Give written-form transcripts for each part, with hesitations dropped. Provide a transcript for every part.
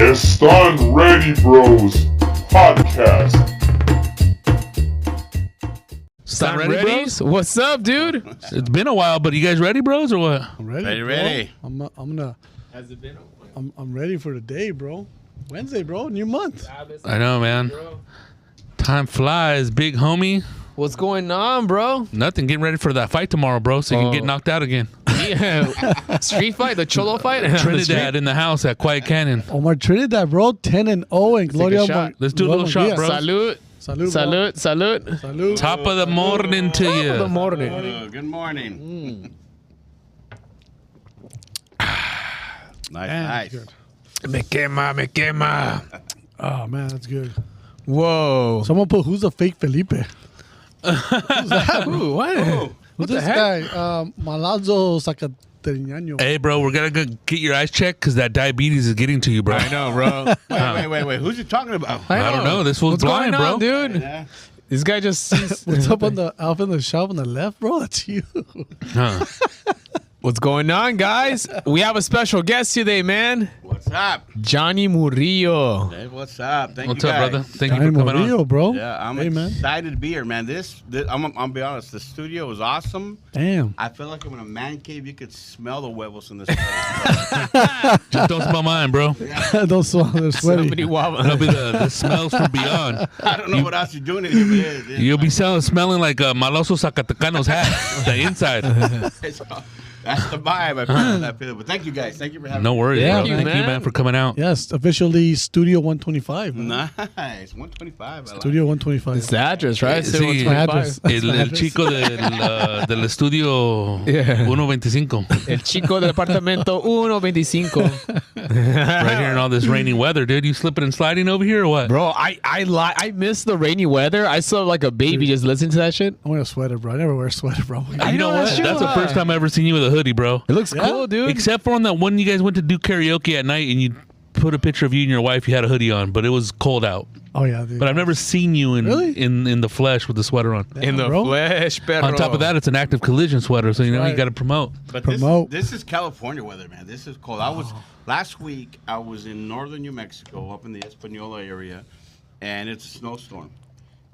Están Ready Bros Podcast. Están ready, bros? What's up, dude? It's been a while, but you guys ready, bros, or what? I'm ready. Ready. I'm gonna. Has it been? I'm ready for the day, bro. Wednesday, bro. New month. I know, man. Time flies, big homie. What's going on, bro? Nothing. Getting ready for that fight tomorrow, bro, so you can get knocked out again. Yeah. Street fight, the Cholo fight? Trinidad in the house at Quiet Canyon. Omar Trinidad, bro. 10-0 and Gloria. shot. Let's do a little shot, bro. Salud. Salud, Salud. Salud. bro. Salud. Top of the morning to you. Good morning. Good morning. Nice. Good. Me quema. Oh man, that's good. Whoa. Someone put who's the fake Felipe? Ooh, what? Who's the this heck? guy? Malazzo Sacaterino. Hey, bro, we're going to go get your eyes checked because that diabetes is getting to you, bro. I know, bro. Wait. Who's you talking about? I don't know. This fool's What's blind, going on, bro. dude? Yeah. This guy just sees. What's up on the out in the shop on the left, bro? That's you. Huh. What's going on, guys? We have a special guest today, man. What's up? Johnny Murillo. Hey, what's up? Thank What's you up, guys. brother? Thank you for I'm coming on. Rio, bro. Yeah, I'm Hey, man. excited to be here, man. This I'm gonna be honest. The studio was awesome. Damn. I feel like I'm in a man cave. You could smell the huevos in this place. Just don't smell mine, bro. Don't swallow. They're sweaty. Somebody That'll be the smells from beyond. I don't know what else you're doing in here. But You'll be smelling like Maloso Zacatecano's hat, the inside. That's the vibe. I feel. But thank you guys. Thank you for having No me. worries, Yeah, bro. Thank you, man, for coming out. Yes, officially Studio 125. man. Nice. 125. I like Studio 125. It's the address, right? Sí. Still It's my 125. address. That's my El address. chico del estudio Yeah. 125. El chico del apartamento 125. Right here in all this rainy weather, dude. You slipping and sliding over here or what? Bro, I miss the rainy weather. I saw like a baby just listening to that shit. I'm wearing a sweater, bro. I never wear a sweater, bro. You I know know what? that shit, That's the huh? first time I ever seen you with a hoodie, bro. It looks Yeah? cool, dude. Except for on that one you guys went to do karaoke at night and you put a picture of you and your wife. You had a hoodie on, but it was cold out. Oh yeah, dude. But I've never seen you Really? in the flesh with the sweater on. in the bro. flesh, perro. On top of that, it's an active collision sweater, so you know right. you got to promote. But Promote. this is California weather, man. This is cold. Last week I was in northern New Mexico, up in the Espanola area, and it's a snowstorm.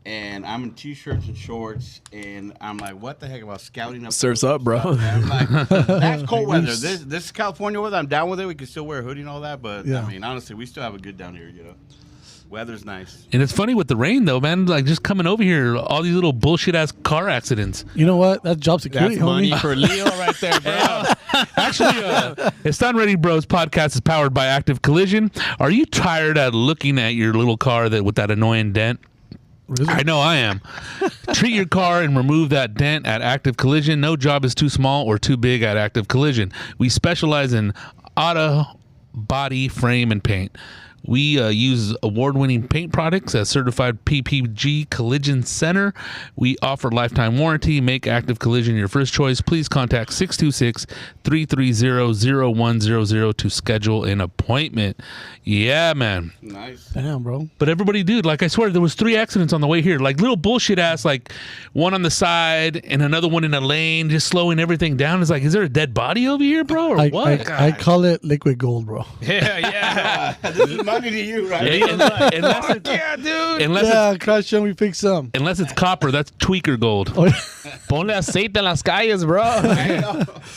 And I'm in t-shirts and shorts, and I'm like, what the heck about scouting up? Surf's up, bro. I'm like, that's cold weather. This is California weather. I'm down with it. We can still wear a hoodie and all that, but Yeah. I mean, honestly, we still have it good down here, you know. Weather's nice. And it's funny with the rain, though, man. Like, just coming over here, all these little bullshit-ass car accidents. You know what? That's job security, That's money homie. for Leo right there, bro. Actually, It's Not Ready Bros podcast is powered by Active Collision. Are you tired of looking at your little car with that annoying dent? Really? I know I am. Treat your car and remove that dent at Active Collision. No job is too small or too big at Active Collision. We specialize in auto, body, frame, and paint. We use award-winning paint products as certified PPG Collision Center. We offer lifetime warranty. Make Active Collision your first choice. Please contact 626-330-0100 to schedule an appointment. Yeah, man. Nice. Damn, bro. But everybody, dude, like I swear, there was 3 accidents on the way here. Like little bullshit ass, like one on the side and another one in a lane, just slowing everything down. It's like, is there a dead body over here, bro, or what? I call it liquid gold, bro. Yeah. This is money to you, right? Unless it's, Yeah, dude. Yeah, crash and we fix some. unless it's copper, that's tweaker gold. Oh, Ponle aceite en las calles, bro.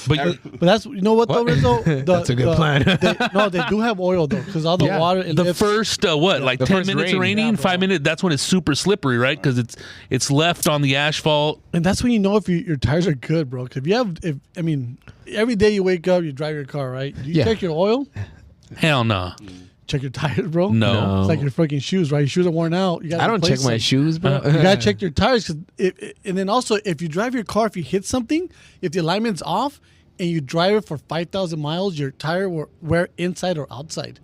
But but that's, you know what, though, Rizzo? That's a good plan. They do have oil, though, because all the Yeah. water. the first like the 10 first minutes rain. raining, Yeah, bro. 5 minutes, that's when it's super slippery, right? Because it's left on the asphalt. And that's when you know if your tires are good, bro. Because every day you wake up, you drive your car, right? Do you Yeah. check your oil? Hell no. Check your tires, bro? No. It's like your fucking shoes, right? Your shoes are worn out. You gotta I don't check replace my them. shoes, bro. You gotta check your tires, and then also if you drive your car, if you hit something, if the alignment's off, and you drive it for 5,000 miles, your tire will wear inside or outside.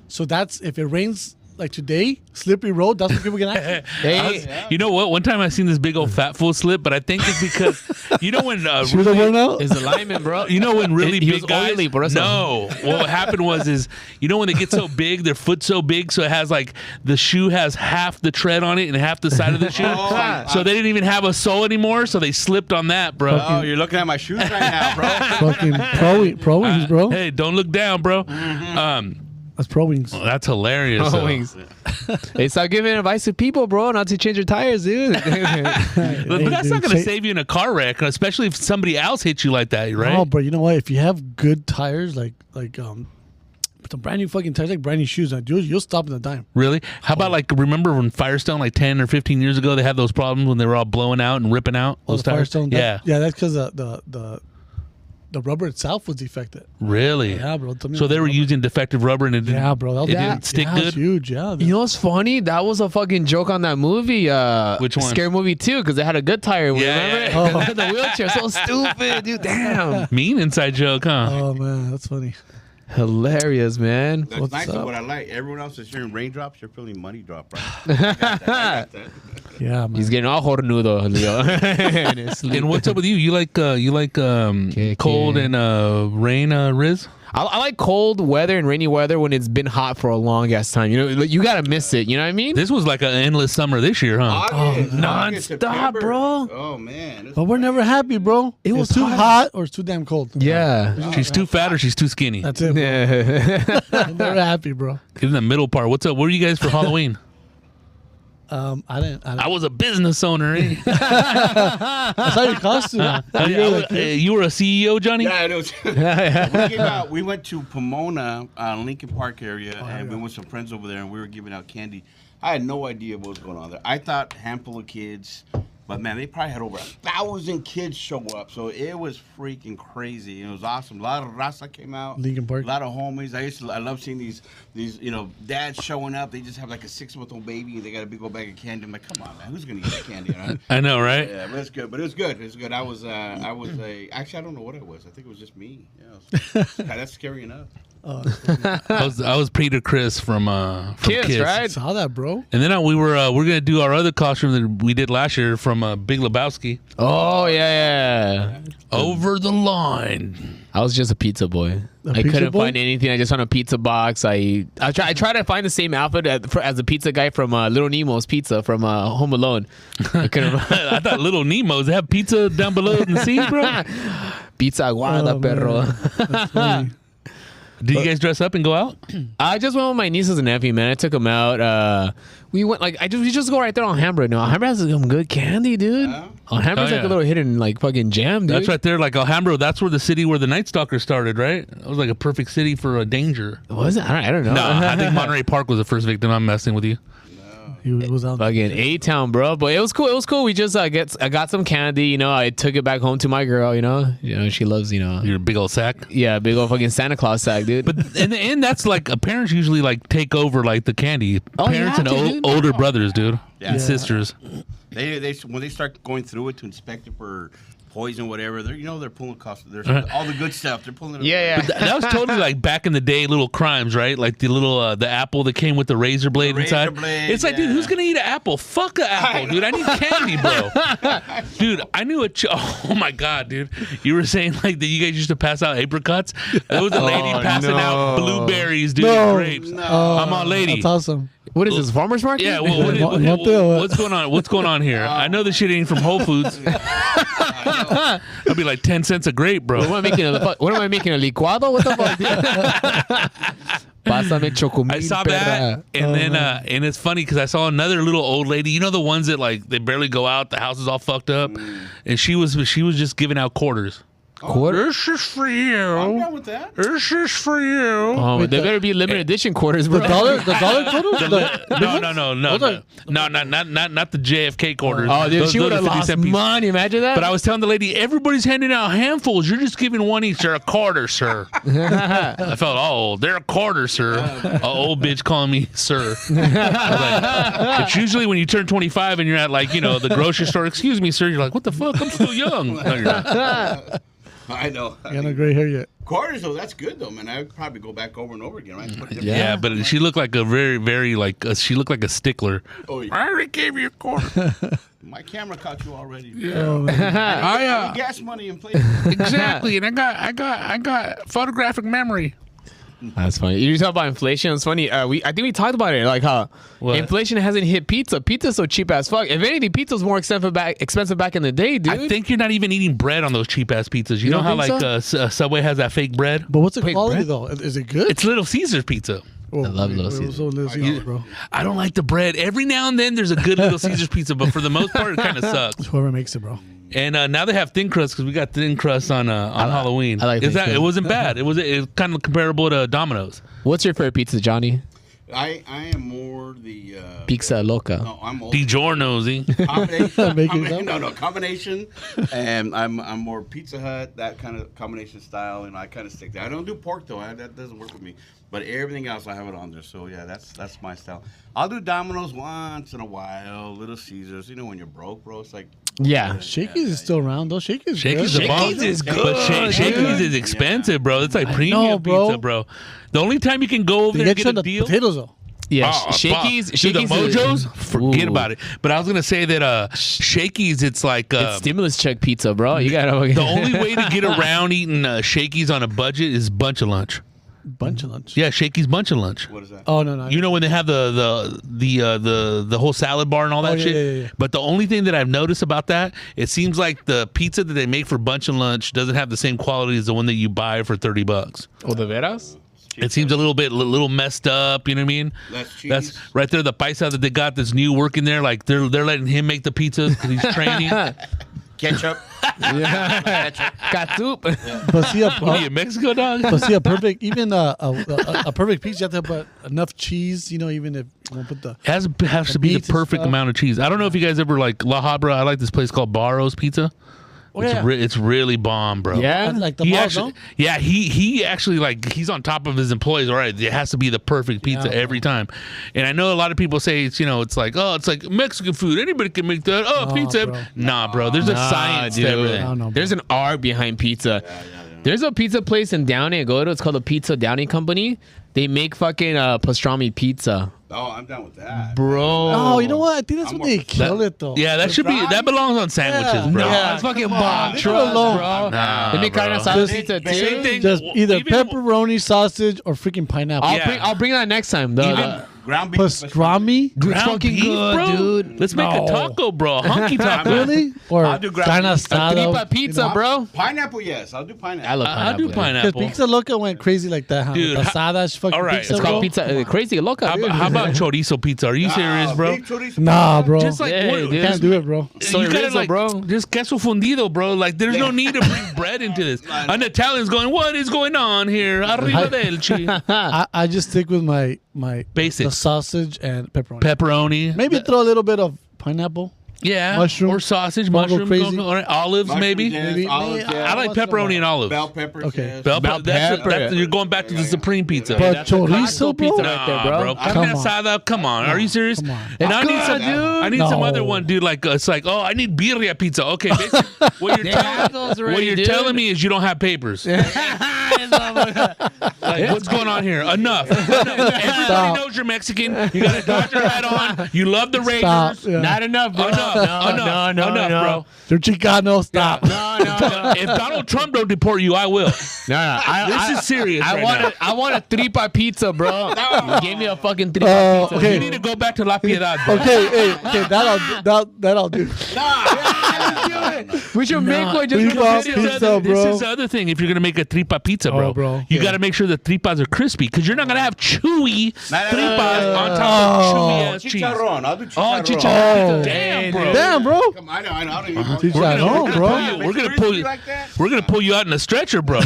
So that's if it rains like today, slippery road. That's what people get accident. Hey, You know what? One time I seen this big old fat fool slip, but I think it's because you know when Shoes are worn out. is the lineman, bro. you know when really He big was guys. oily, por eso. No, what happened was you know when they get so big, their foot's so big, so it has like the shoe has half the tread on it and half the side of the shoe. So they didn't even have a sole anymore, so they slipped on that, bro. Oh, you're looking at my shoes right now, bro. Fucking pro, bro. Hey, don't look down, bro. That's Pro Wings. Well, that's hilarious. Pro though. Wings. Hey, stop giving advice to people, bro, not to change your tires, dude. But that's not going to save you in a car wreck, especially if somebody else hits you like that, right? Oh, but you know what? If you have good tires, like some brand new fucking tires, like brand new shoes, you'll stop in a dime. Really? How about like remember when Firestone like 10 or 15 years ago they had those problems when they were all blowing out and ripping out those the tires? Firestone, Yeah. That's because the rubber itself was defective. Really? Yeah, bro. Tell me So about they the were rubber. using defective rubber and it didn't, Yeah, bro. it didn't stick It's good? huge. Yeah. You know what's funny? That was a fucking joke on that movie. Which one? Scary Movie 2, because they had a good tire. Yeah, Remember? yeah. The wheelchair. So stupid, dude. Damn. Mean inside joke, huh? Oh man, that's funny. Hilarious, man. That's What's nice. up? And what I like, everyone else is hearing raindrops. You're feeling money drop, right? I got that. Yeah, man. He's getting all hornudo, Leo. And what's up with you? You like cold and rain, Riz? I like cold weather and rainy weather when it's been hot for a long ass time. You know, you gotta miss it. You know what I mean? This was like an endless summer this year, huh? August, non-stop, September. bro. Oh man. But we're never happy, bro. It was it's too hot. hot or it's too damn cold. Yeah. She's too fat or she's too skinny. That's it. Bro. Yeah. I'm never happy, bro. Get in the middle part. What's up? What are you guys for Halloween? I I was a business owner. Eh? I saw your costume. You were a CEO, Johnny? Yeah, it was. We went to Pomona, Lincoln Park area, and we went with some friends over there, and we were giving out candy. I had no idea what was going on there. I thought a handful of kids, but man, they probably had over 1,000 kids show up. So it was freaking crazy. It was awesome. A lot of raza came out. Lincoln Park. A lot of homies. I love seeing these dads showing up. They just have like a 6-month-old baby. And they got a big old bag of candy. I'm like, come on, man, who's gonna eat that candy? Right? I know, right? Yeah, but it's good. But it was good. It was good. I was actually, I don't know what it was. I think it was just me. Yeah, that's scary enough. I was Peter Chris from Kids, Kids, right? Saw that, bro. And then we're gonna do our other costume that we did last year from Big Lebowski. Oh, yeah. Over the line. I was just a pizza boy. I pizza couldn't boy? find anything. I just found a pizza box. I tried to find the same outfit as the pizza guy from Little Nemo's Pizza from Home Alone. I couldn't. I thought Little Nemo's they have pizza down below in the sea, bro. Pizza aguada, Oh, perro. man. That's funny. Did you guys dress up and go out? I just went with my nieces and nephew, man. I took them out. We went we just go right there on Alhambra. No, Alhambra has some good candy, dude. Alhambra's Oh, like yeah. a little hidden like fucking jam, dude. That's right there, like Alhambra. That's where the city where the Night Stalker started, right? It was like a perfect city for a danger. Was it? I don't know. No, I think Monterey Park was the first victim. I'm messing with you. He was out. Fucking A-Town, bro. But it was cool. It was cool. We just I got some candy. You know, I took it back home to my girl. You know, she loves. You know, Your big old sack. yeah, big old fucking Santa Claus sack, dude. But in the end, that's like parents usually like take over like the candy. Oh, you Parents have and to, dude. older brothers, dude, Yeah. and sisters. They when they start going through it to inspect it for poison, whatever, they're pulling costs. There's all the good stuff. They're pulling it. yeah. That was totally like back in the day, little crimes, right? Like the little the apple that came with the razor blade The razor inside. blade, It's like, dude, yeah. who's gonna eat an apple? Fuck an apple, dude. I need candy, bro. Dude, I knew a. Oh my god, dude. You were saying like that you guys used to pass out apricots. There was a lady passing out blueberries, dude, and grapes. I'm on, lady. That's awesome. What is this, farmer's market? Yeah, what's going on? What's going on here? I know this shit ain't from Whole Foods. That'd be like 10 cents a grape, bro. What am I making? A licuado? What the fuck? Pásame chocomil, I saw perra. that, and then and it's funny because I saw another little old lady. You know the ones that like they barely go out. The house is all fucked up, and she was just giving out quarters. Quarters? This is for I'm you. down with that. This is for you. Oh, Wait, they better be limited edition quarters, bro. The dollar photos? No, not the JFK quarters. Oh, dude, Those- she those would are have 50 lost cent pieces. money. Imagine that. But I was telling the lady, everybody's handing out handfuls. You're just giving one each. They're a quarter, sir. I felt old. They're a quarter, sir. An old bitch calling me sir. I was like, it's usually when you turn 25 and you're at like, the grocery store. Excuse me, sir. You're like, what the fuck? I'm still young. No, you're not. I know. I got no gray hair yet. Quarters though, that's good though, man. I would probably go back over and over again. Right? Put it in- Yeah, but she looked like a very, very like she looked like a stickler. Oh, yeah. I already gave you a quarter. My camera caught you already. Oh, man. I Put gas money in place. exactly, and I got photographic memory. That's funny. You talk about inflation. It's funny. I think we talked about it. Like how What? inflation hasn't hit pizza. Pizza's so cheap as fuck. If anything, pizza's more expensive back in the day, dude. I think you're not even eating bread on those cheap ass pizzas. You know don't how think like Subway has that fake bread? But what's the Wait, quality bread? though? Is it good? It's Little Caesars pizza. Oh, I love Little Caesars. Caesars. So Little Caesars, bro. I don't like the bread. Every now and then there's a good Little Caesars pizza, but for the most part, it kind of sucks. Whoever makes it, bro. And now they have thin crust because we got thin crust on Halloween. I like thin crust. It wasn't bad. It was kind of comparable to Domino's. What's your favorite pizza, Johnny? I am more the Pizza Loca. No, I'm old. DiGiorno's. Combination. And I'm more Pizza Hut, that kind of combination style, and I kind of stick to that. I don't do pork though. That doesn't work with me. But everything else, I have it on there. So yeah, that's my style. I'll do Domino's once in a while. Little Caesars. You know when you're broke, bro. It's like Yeah. Shakey's is still around, though. Shakey's Shakey's good. the bomb. Shakey's is But good, Shakey's is expensive, bro. It's like premium bro. pizza, bro. The only time you can go over They there and get get you a the deal. potatoes, though. Yeah. Oh, Shakey's. fuck. Dude, the Mojos, forget Ooh. about it. But I was gonna say that Shakey's, it's like It's stimulus check pizza, bro. You gotta. the only way to get around eating Shakey's on a budget is bunch of lunch. Bunch of lunch. Yeah, Shakey's bunch of lunch. what is that? Oh, no. You know when they have the whole salad bar and all that yeah, shit. yeah. But the only thing that I've noticed about that, it seems like the pizza that they make for bunch of lunch doesn't have the same quality as the one that you buy for $30. Oh, the veras? It seems a little messed up. You know what I mean? Less cheese. That's right there. The paisa that they got that's new working there, like they're letting him make the pizzas because he's training. Ketchup. Got soup. But see, What are you, in Mexico, dog? but see, a perfect, even a perfect pizza, you have to put enough cheese, even if you won't put the. Has to be the meats and perfect stuff. amount of cheese. I don't know if you guys ever like La Habra. I like this place called Barro's Pizza. Oh, yeah. It's really bomb, bro. Yeah. Like the He balls, actually, no? yeah, he actually like he's on top of his employees. All right, it has to be the perfect pizza Yeah, every time. And I know a lot of people say it's it's like Mexican food. Anybody can make that. Oh, No, pizza. bro. Nah, bro. There's a science to dude. everything. No, bro. There's an art behind pizza. There's a pizza place in Downey I go to. It's called the Pizza Downey Company. They make fucking pastrami pizza. Oh, I'm down with that. Bro. Oh, you know what? I think that's I'm when they more- kill it, though. Yeah, that should be that belongs on sandwiches, Yeah. bro. No, it's fucking bomb. Leave it Trust, alone. bro. Nah, They make carne bro. asada Just- pizza too. Same thing. Just either Even- pepperoni, sausage, or freaking pineapple. I'll bring that next time. The Ground beef. Pastrami? It's Ground fucking beef, good, bro? dude. Let's make a No. taco, bro. A honky taco. Really? Or I'll do ground carne beef. asada? tripa pizza, bro. Pineapple, yes. I'll do pineapple. I love I'll do pineapple. Because pineapple. Pizza Loca went crazy like that, huh? Dude, Asadas, fucking all right, pizza, It's bro. called pizza. Crazy loca. How about chorizo pizza? Are you serious, bro? Big chorizo Nah, pizza. bro. Just like Yeah, what, dude. Can't do it, bro. Soy you gotta Rizo, bro. Just queso fundido, bro. Like, there's no need to bring bread into this. An Italian's going, what is going on here? Arriba delci. I just stick with my Basics. the sausage and pepperoni. Pepperoni. Maybe throw a little bit of pineapple. Yeah. mushroom. Or sausage, Wanna go mushroom. crazy? All right. Olives, Mushroom, maybe. yes, Maybe- olives, maybe- yes. I like What's up, pepperoni and olives. Bell peppers. Okay. Yes. Bell Bell pepper. you're going back to the supreme pizza. But that's a chorizo, taco pizza bro? right there, bro. Carne Come on. asada, come on. Are you serious? Come on. And I need Come some, on, dude. I need some No. other one, dude. Like it's like, oh, I need birria pizza. Okay, basically, what They you're, have those what already, you're dude. telling me is you don't have papers. Like, what's going on here? Enough. Everybody Stop. knows you're Mexican. You got a Dodger hat on. You love the Stop. Raiders. Yeah. Not enough, bro. Enough. No, Enough, bro. You're Chicano. Stop. No. If Donald Trump don't deport you, I will. No. This is serious right now. I want a tripa pizza, bro. Give me a fucking tripa Oh, pizza. okay. You need to go back to La Piedad, bro. Okay, that'll do. We should make one just Tripa for the pizza, video. This bro. is the other thing. If you're gonna make a tripa pizza, bro, Oh, bro. you Yeah. got to make sure the tripas are crispy because you're not gonna have chewy tripas on top Oh. of chewy ass cheese. Chicharron. I'll do Oh, chicharron. chicharron. Oh. Damn, bro. Damn, bro. Come on, I don't even. Chicharron, bro. We're gonna pull you. Like that? We're gonna pull you out in a stretcher, bro.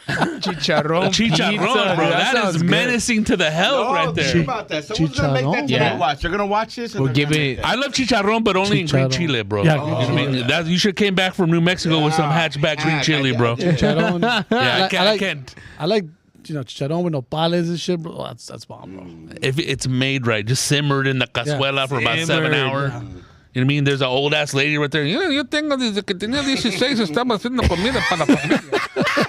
Chicharron, Chicharron, pizza, bro. dude. That sounds is good. menacing to the hell No, right think there. about that. Someone's gonna make that Chicharron. today. Yeah. Watch. They're gonna watch this. And We'll they're give gonna it- make that. I love chicharron, but only in green Chicharron. chile, bro. Yeah, You know what I green mean? That, you should came back from New Mexico with some hatchback green chili, bro. Yeah, Chicharron. I can't. I like chicharron with nopales and shit, bro. Oh, that's bomb, bro. If it's made right, just simmered in the cazuela for about 7 Simmered. hours. You know what I mean? There's an old ass lady right there. Yo tengo desde que tenía 16 estaba haciendo comida para la familia.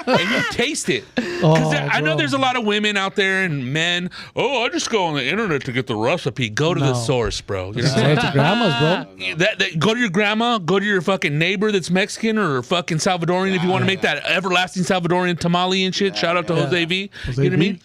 And you taste it. Because I know bro. there's a lot of women out there and men. Oh, I just go on the internet to get the recipe. Go to the No. source, bro. You know? Say it to grandmas, bro. That go to your grandma, go to your fucking neighbor that's Mexican or fucking Salvadorian if you want to make that everlasting Salvadorian tamale and shit. Shout out to Jose V. Jose You know what I V. mean?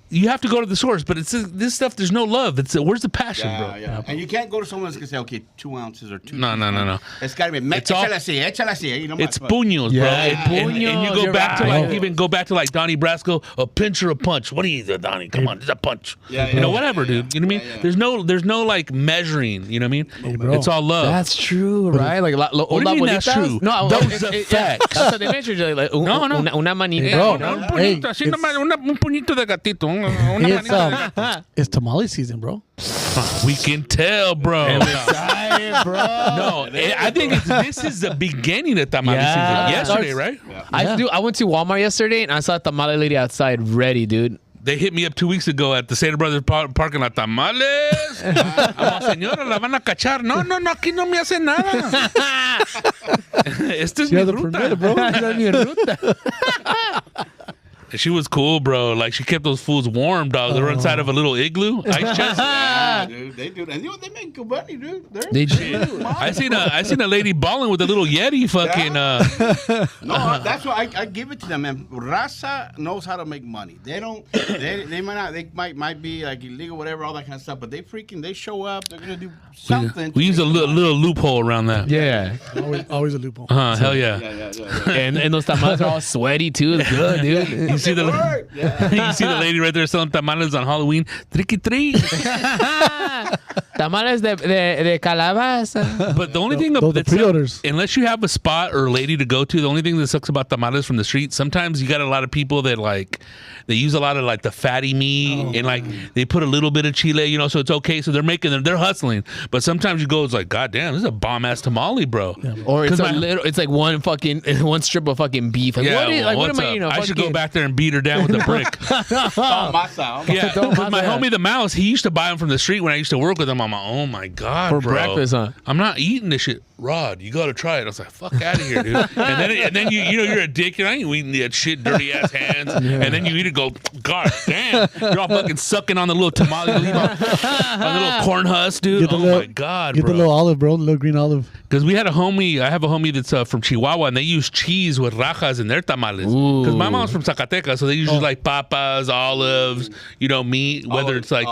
You have to go to the source, but it's this stuff. There's no love. Where's the passion, bro? Yeah. And you can't go to someone that's gonna say, okay, 2 ounces or 2. No. It's gotta be. It's all- Échale así. You know, It's puños, bro. And you go You're back to right. even go back to like Donnie Brasco, a pinch or a punch. What do you do, Donnie? Come on, it's a punch. You know, whatever, dude. You know what I mean? Yeah. There's no like measuring. You know what I mean? bro. It's all love. That's true, right? Like, What do you mean that's true? No, Those are facts. That's what they mentioned. Like, No. Una manita. Bro, you know? Un puñito, así nomás, un puñito de gatito. Una It's manita de gato. it's tamale season, bro. We can tell, bro. Excited, bro. No, I think this is the beginning of tamale Yeah. season. Yesterday, right? I went to Walmart yesterday and I saw a tamale lady outside ready, dude. They hit me up 2 weeks ago at the Santa Brothers parking lot. Tamales. Vamos, señora, la van a cachar. No, aquí no me hace nada. Esta es mi ruta. She was cool, bro. Like, she kept those fools warm, dog. They were inside of a little igloo, ice chest. Yeah, dude, they do. And you know, they make good money, dude. They do. I seen a lady balling with a little Yeti fucking. No, that's why I give it to them, man. Raza knows how to make money. They don't. They might not. They might be like illegal, whatever, all that kind of stuff. But they show up. They're gonna do something. We use a little loophole around that. Yeah. Always a loophole. Hell yeah. Yeah. And those tamales are all sweaty too. It's good, dude. You see you see the lady right there selling tamales on Halloween. Tricky treat. Tamales de calabaza. But the only thing Those that's pre-orders. unless you have a spot or lady to go to, the only thing that sucks about tamales from the street, sometimes you got a lot of people that like they use a lot of like the fatty meat and like they put a little bit of chile, you know, so it's okay. So they're hustling. But sometimes you go, it's like, God damn, this is a bomb ass tamale, bro. Or it's 'Cause it's like one strip of fucking beef. Like, what am I eating? I should go back there and beat her down with a brick. Masa. Yeah, 'cause my homie the mouse, he used to buy them from the street when I used to work with him. I'm like, oh my god, For bro. breakfast, huh? I'm not eating this shit. Rod, you gotta try it. I was like, fuck out of here, dude. And then you know you're a dick. I ain't eating that shit, dirty ass hands. And then you eat it, go, God damn, you're all fucking sucking on the little tamale, on the little corn husk, dude. Oh my god, Get bro. the little olive, bro. The little green olive. Because I have a homie that's from Chihuahua, and they use cheese with rajas in their tamales. Because my mom's from Zacatecas, so they use like papas, olives, you know, meat, whether it's like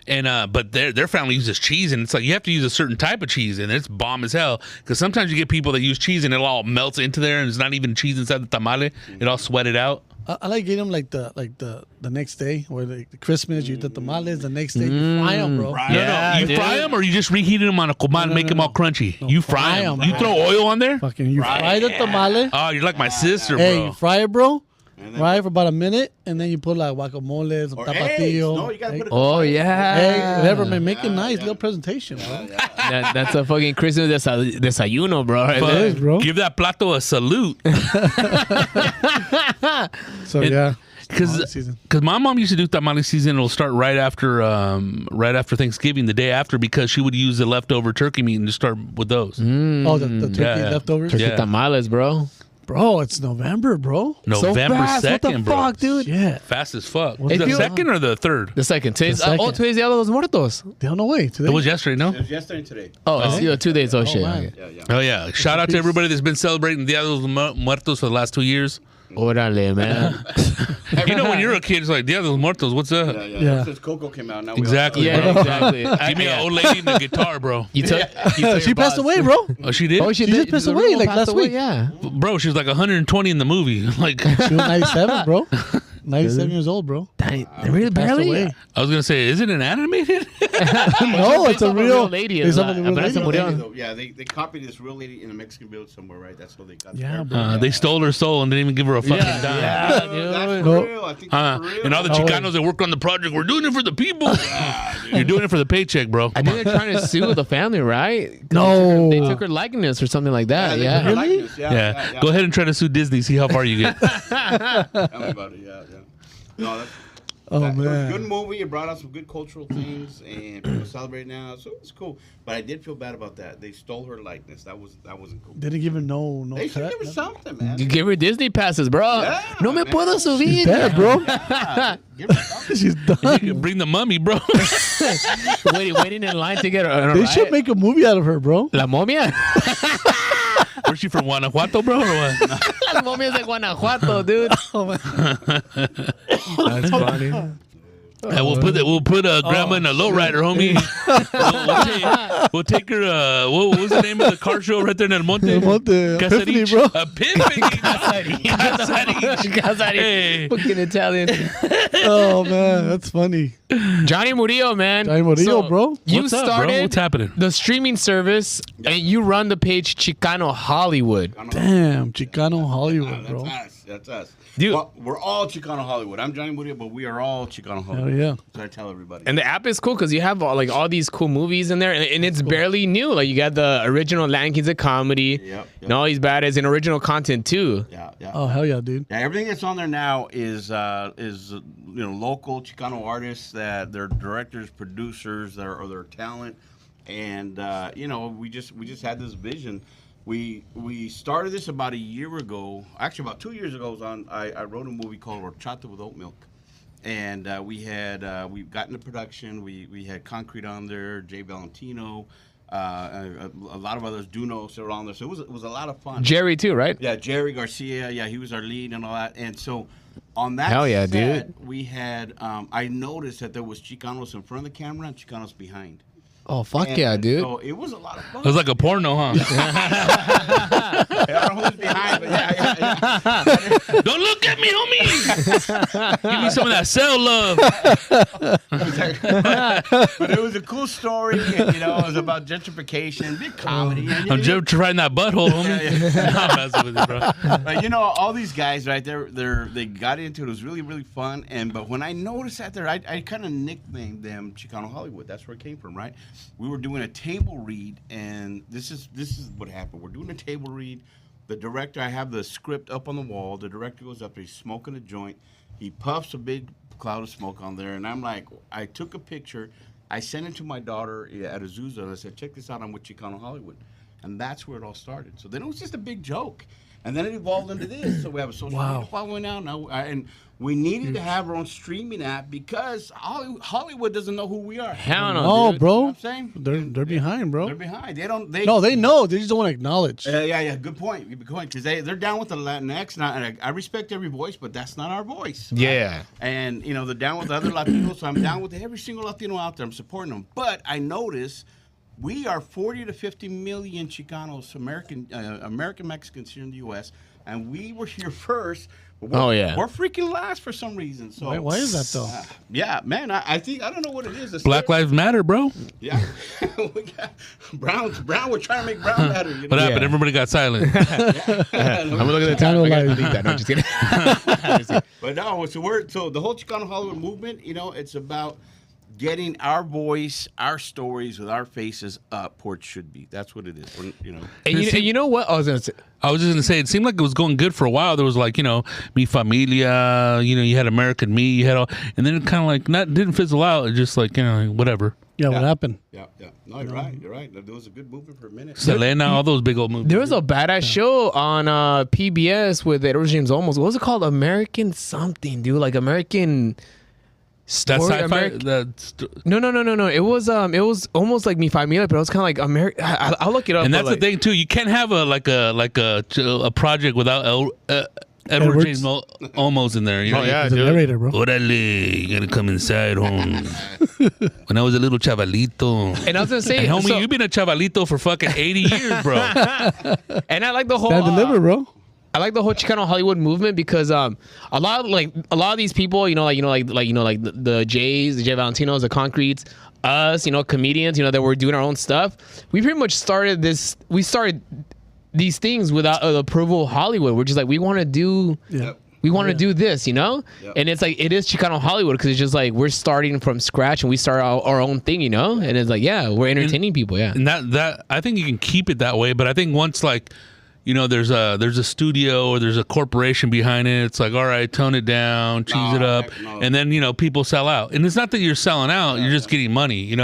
and but their family uses cheese, and it's like you have to use a certain type of cheese, and it's bomb as hell. Because sometimes you get people that use cheese, and it all melts into there, and there's not even cheese inside the tamale. It all sweated out. I like getting them like the next day, or like the Christmas. You eat the tamales. The next day, you fry them, bro. No, you fry them, or you just reheat them on a comal and make them all crunchy. You fry them. You throw oil on there. Fucking, you fry the tamale. Oh, you're like my sister, Hey, bro. you fry it, bro. Fry it for about a minute, and then you put like guacamole, some Or tapatio. eggs. No, you gotta put it. Oh yeah. Eggs, whatever, man. Make it nice, little presentation, bro. That's a fucking Christmas desayuno, bro. Right Fuck. there. is, bro. Give that plato a salute. So yeah, tamale Because season. my mom used to do tamale season. It'll start right after Thanksgiving, the day after, because she would use the leftover turkey meat and just start with those. Oh, the turkey yeah. leftovers. Turkey Yeah. tamales, bro. Bro, it's November, bro. November fast. 2nd, What the bro. fuck, dude? Yeah. Fast as fuck. If The you- second or the third? The second. Today's, second. today's Dia de los Muertos. They don't know wait today. It was yesterday, no? It was yesterday and today. Oh, it's 2 days. Oh, shit. man. Okay. Oh, yeah. Shout out to everybody that's been celebrating Dia de los Muertos for the last 2 years. Órale, man. You know, when you're a kid, it's like, Dia de los Muertos, what's up? Yeah. Since Coco came out, now we Exactly. Yeah, exactly. Give me an old lady and a guitar, bro. You took She passed away, bro. Oh, she did? Oh, She just passed away, like, last week. Yeah. Bro, she was like 120 in the movie. Like, She was 97, bro. 97 years old, bro. Dang, really Passed barely. away. I was going to say, is it an animated? No, it's a real lady. It's a real Apenas se lady. murió. Yeah, they copied this real lady in a Mexican village somewhere, right? That's how they got Yeah, the bro. They stole her soul and didn't even give her a fucking dime. Yeah, That's dude. No. for real. I think that's for real. And all the Chicanos that worked on the project, we're doing it for the people. You're doing it for the paycheck, bro. I think they're trying to sue the family, right? 'Cause No. They took her likeness or something like that. they Yeah. took her likeness. Yeah. Go ahead and try to sue Disney. See how far you get. Tell me about it. Yeah. No, that's. Oh, It was a man. good movie. It brought out some good cultural things, and people celebrate now, so it's cool. But I did feel bad about that. They stole her likeness. That wasn't cool. Didn't give her no They should cut. give her something, man. You give her Disney passes, bro. Yeah, No me man. puedo subir. She's dead, bro. Give her something. She's done. Bring the mummy, bro. waiting in line to get her. They should make a movie out of her, bro. La momia. Where's she from, Guanajuato, bro, or what? Las momias de Guanajuato, dude. That's funny. Yeah, we'll put grandma in a lowrider, homie. we'll take her. What was the name of the car show right there in El Monte? El Monte, Epiphany, Casarich. bro. Casarich. Hey. Fucking Italian. Oh man, that's funny. Johnny Murillo, man. Johnny Murillo, bro. You What's up, bro? started What's happening? the streaming service, and you run the page Chicano Hollywood. Damn, Chicano Hollywood, That's bro. us. That's us. Dude. Well, we're all Chicano Hollywood. I'm Johnny Murillo, but we are all Chicano Hollywood. Hell yeah. That's what I tell everybody. And the app is cool because you have all these cool movies in there, and it's barely new. Like you got the original Latin Kids of Comedy, Yep. and all these badass and original content too. Yeah, yeah. Oh hell yeah, dude. Yeah, everything that's on there now is local Chicano artists that they're directors, producers, or their talent, and we just had this vision. We started this about a year ago. Actually, about 2 years ago. I wrote a movie called Horchata with Oat Milk, and we got into production. We had Concrete on there, Jay Valentino, a lot of others, Dunos that were on there. So it was a lot of fun. Jerry too, right? Yeah, Jerry Garcia. Yeah, he was our lead and all that. And so on that Hell yeah, set, dude. we had I noticed that there was Chicanos in front of the camera and Chicanos behind. Oh fuck And yeah, dude. So it was a lot of fun. It was like a porno, huh? I don't know who's behind, but yeah. Don't look at me, homie. Give me some of that cell love. But it was a cool story. And, it was about gentrification, big comedy. And, I'm just trying that butthole, homie. Yeah. Nah, I'm messing with you, bro. But all these guys right there, they got into it. It was really, really fun. But when I noticed that there, I kind of nicknamed them Chicano Hollywood. That's where it came from, right? We were doing a table read, and this is what happened. We're doing a table read. The director, I have the script up on the wall. The director goes up there, he's smoking a joint. He puffs a big cloud of smoke on there, and I'm like, I took a picture. I sent it to my daughter at Azusa, and I said, check this out, I'm with Chicano Hollywood. And that's where it all started. So then it was just a big joke. And then it evolved into this. So we have a social media following now. And we needed to have our own streaming app because Hollywood doesn't know who we are. Hell no, Oh, dude. bro. You know what I'm saying? They're behind, bro. They're behind. They No, they know. They just don't want to acknowledge. yeah. Good point. Because they're down with the Latinx. And I respect every voice, but that's not our voice. Right? Yeah. And, they're down with the other Latinos. So I'm down with every single Latino out there. I'm supporting them. But I notice we are 40 to 50 million Chicanos, American Mexicans here in the U.S., and we were here first. We're freaking last for some reason. So Why is that though? yeah, man, I think I don't know what it is. Black Lives Matter, bro. Yeah, we got Brown. We're trying to make Brown better. What happened? Yeah. Everybody got silent. I'm gonna look at the time. I gotta delete that. No, just kidding. But no, so the whole Chicano Hollywood movement, it's about getting our voice, our stories with our faces up where it should be. That's what it is. And you know what? I was gonna say. I was just gonna say, it seemed like it was going good for a while. There was like, Mi Familia, you had American Me, you had all, and then it kind of like didn't fizzle out. It just like, whatever. Yeah, what happened? Yeah. No, you're right. You're right. There was a good movement for a minute. Selena, all those big old movies. There was a badass show on PBS with Edward James Olmos. What was it called? American something, dude. Like American. That's Story sci-fi. No. It was almost like Mi Familia, but it was kind of like American. I'll look it up. And that's the thing too. You can't have a project without Edward James Olmos in there. You know? He's a narrator, bro. Orale, you gotta come inside, home. When I was a little chavalito. And I was gonna say, Hey, homie, you've been a chavalito for fucking 80 years, bro. And I like the whole. Stand deliver, bro. I like the whole Chicano Hollywood movement because a lot of these people, the Jays, the Jay Valentinos, the Concretes, us, comedians, that we're doing our own stuff. We pretty much started this. We started these things without the approval of Hollywood. We're just like, we want to do. Yeah. We want to do this, Yep. and it's like it is Chicano Hollywood because it's just like we're starting from scratch and we start our own thing, and it's like we're entertaining people, And that I think you can keep it that way, but I think once like. There's a studio or there's a corporation behind it. It's like, all right, tone it down, cheese it up. No. And then, people sell out. And it's not that you're selling out. You're just getting money,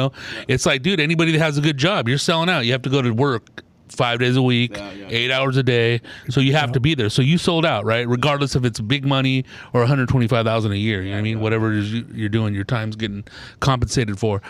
It's like, dude, anybody that has a good job, you're selling out. You have to go to work 5 days a week, 8 hours a day. So you have to be there. So you sold out, right? Regardless if it's big money or $125,000 a year. You know what I mean? Whatever it is you're doing, your time's getting compensated for.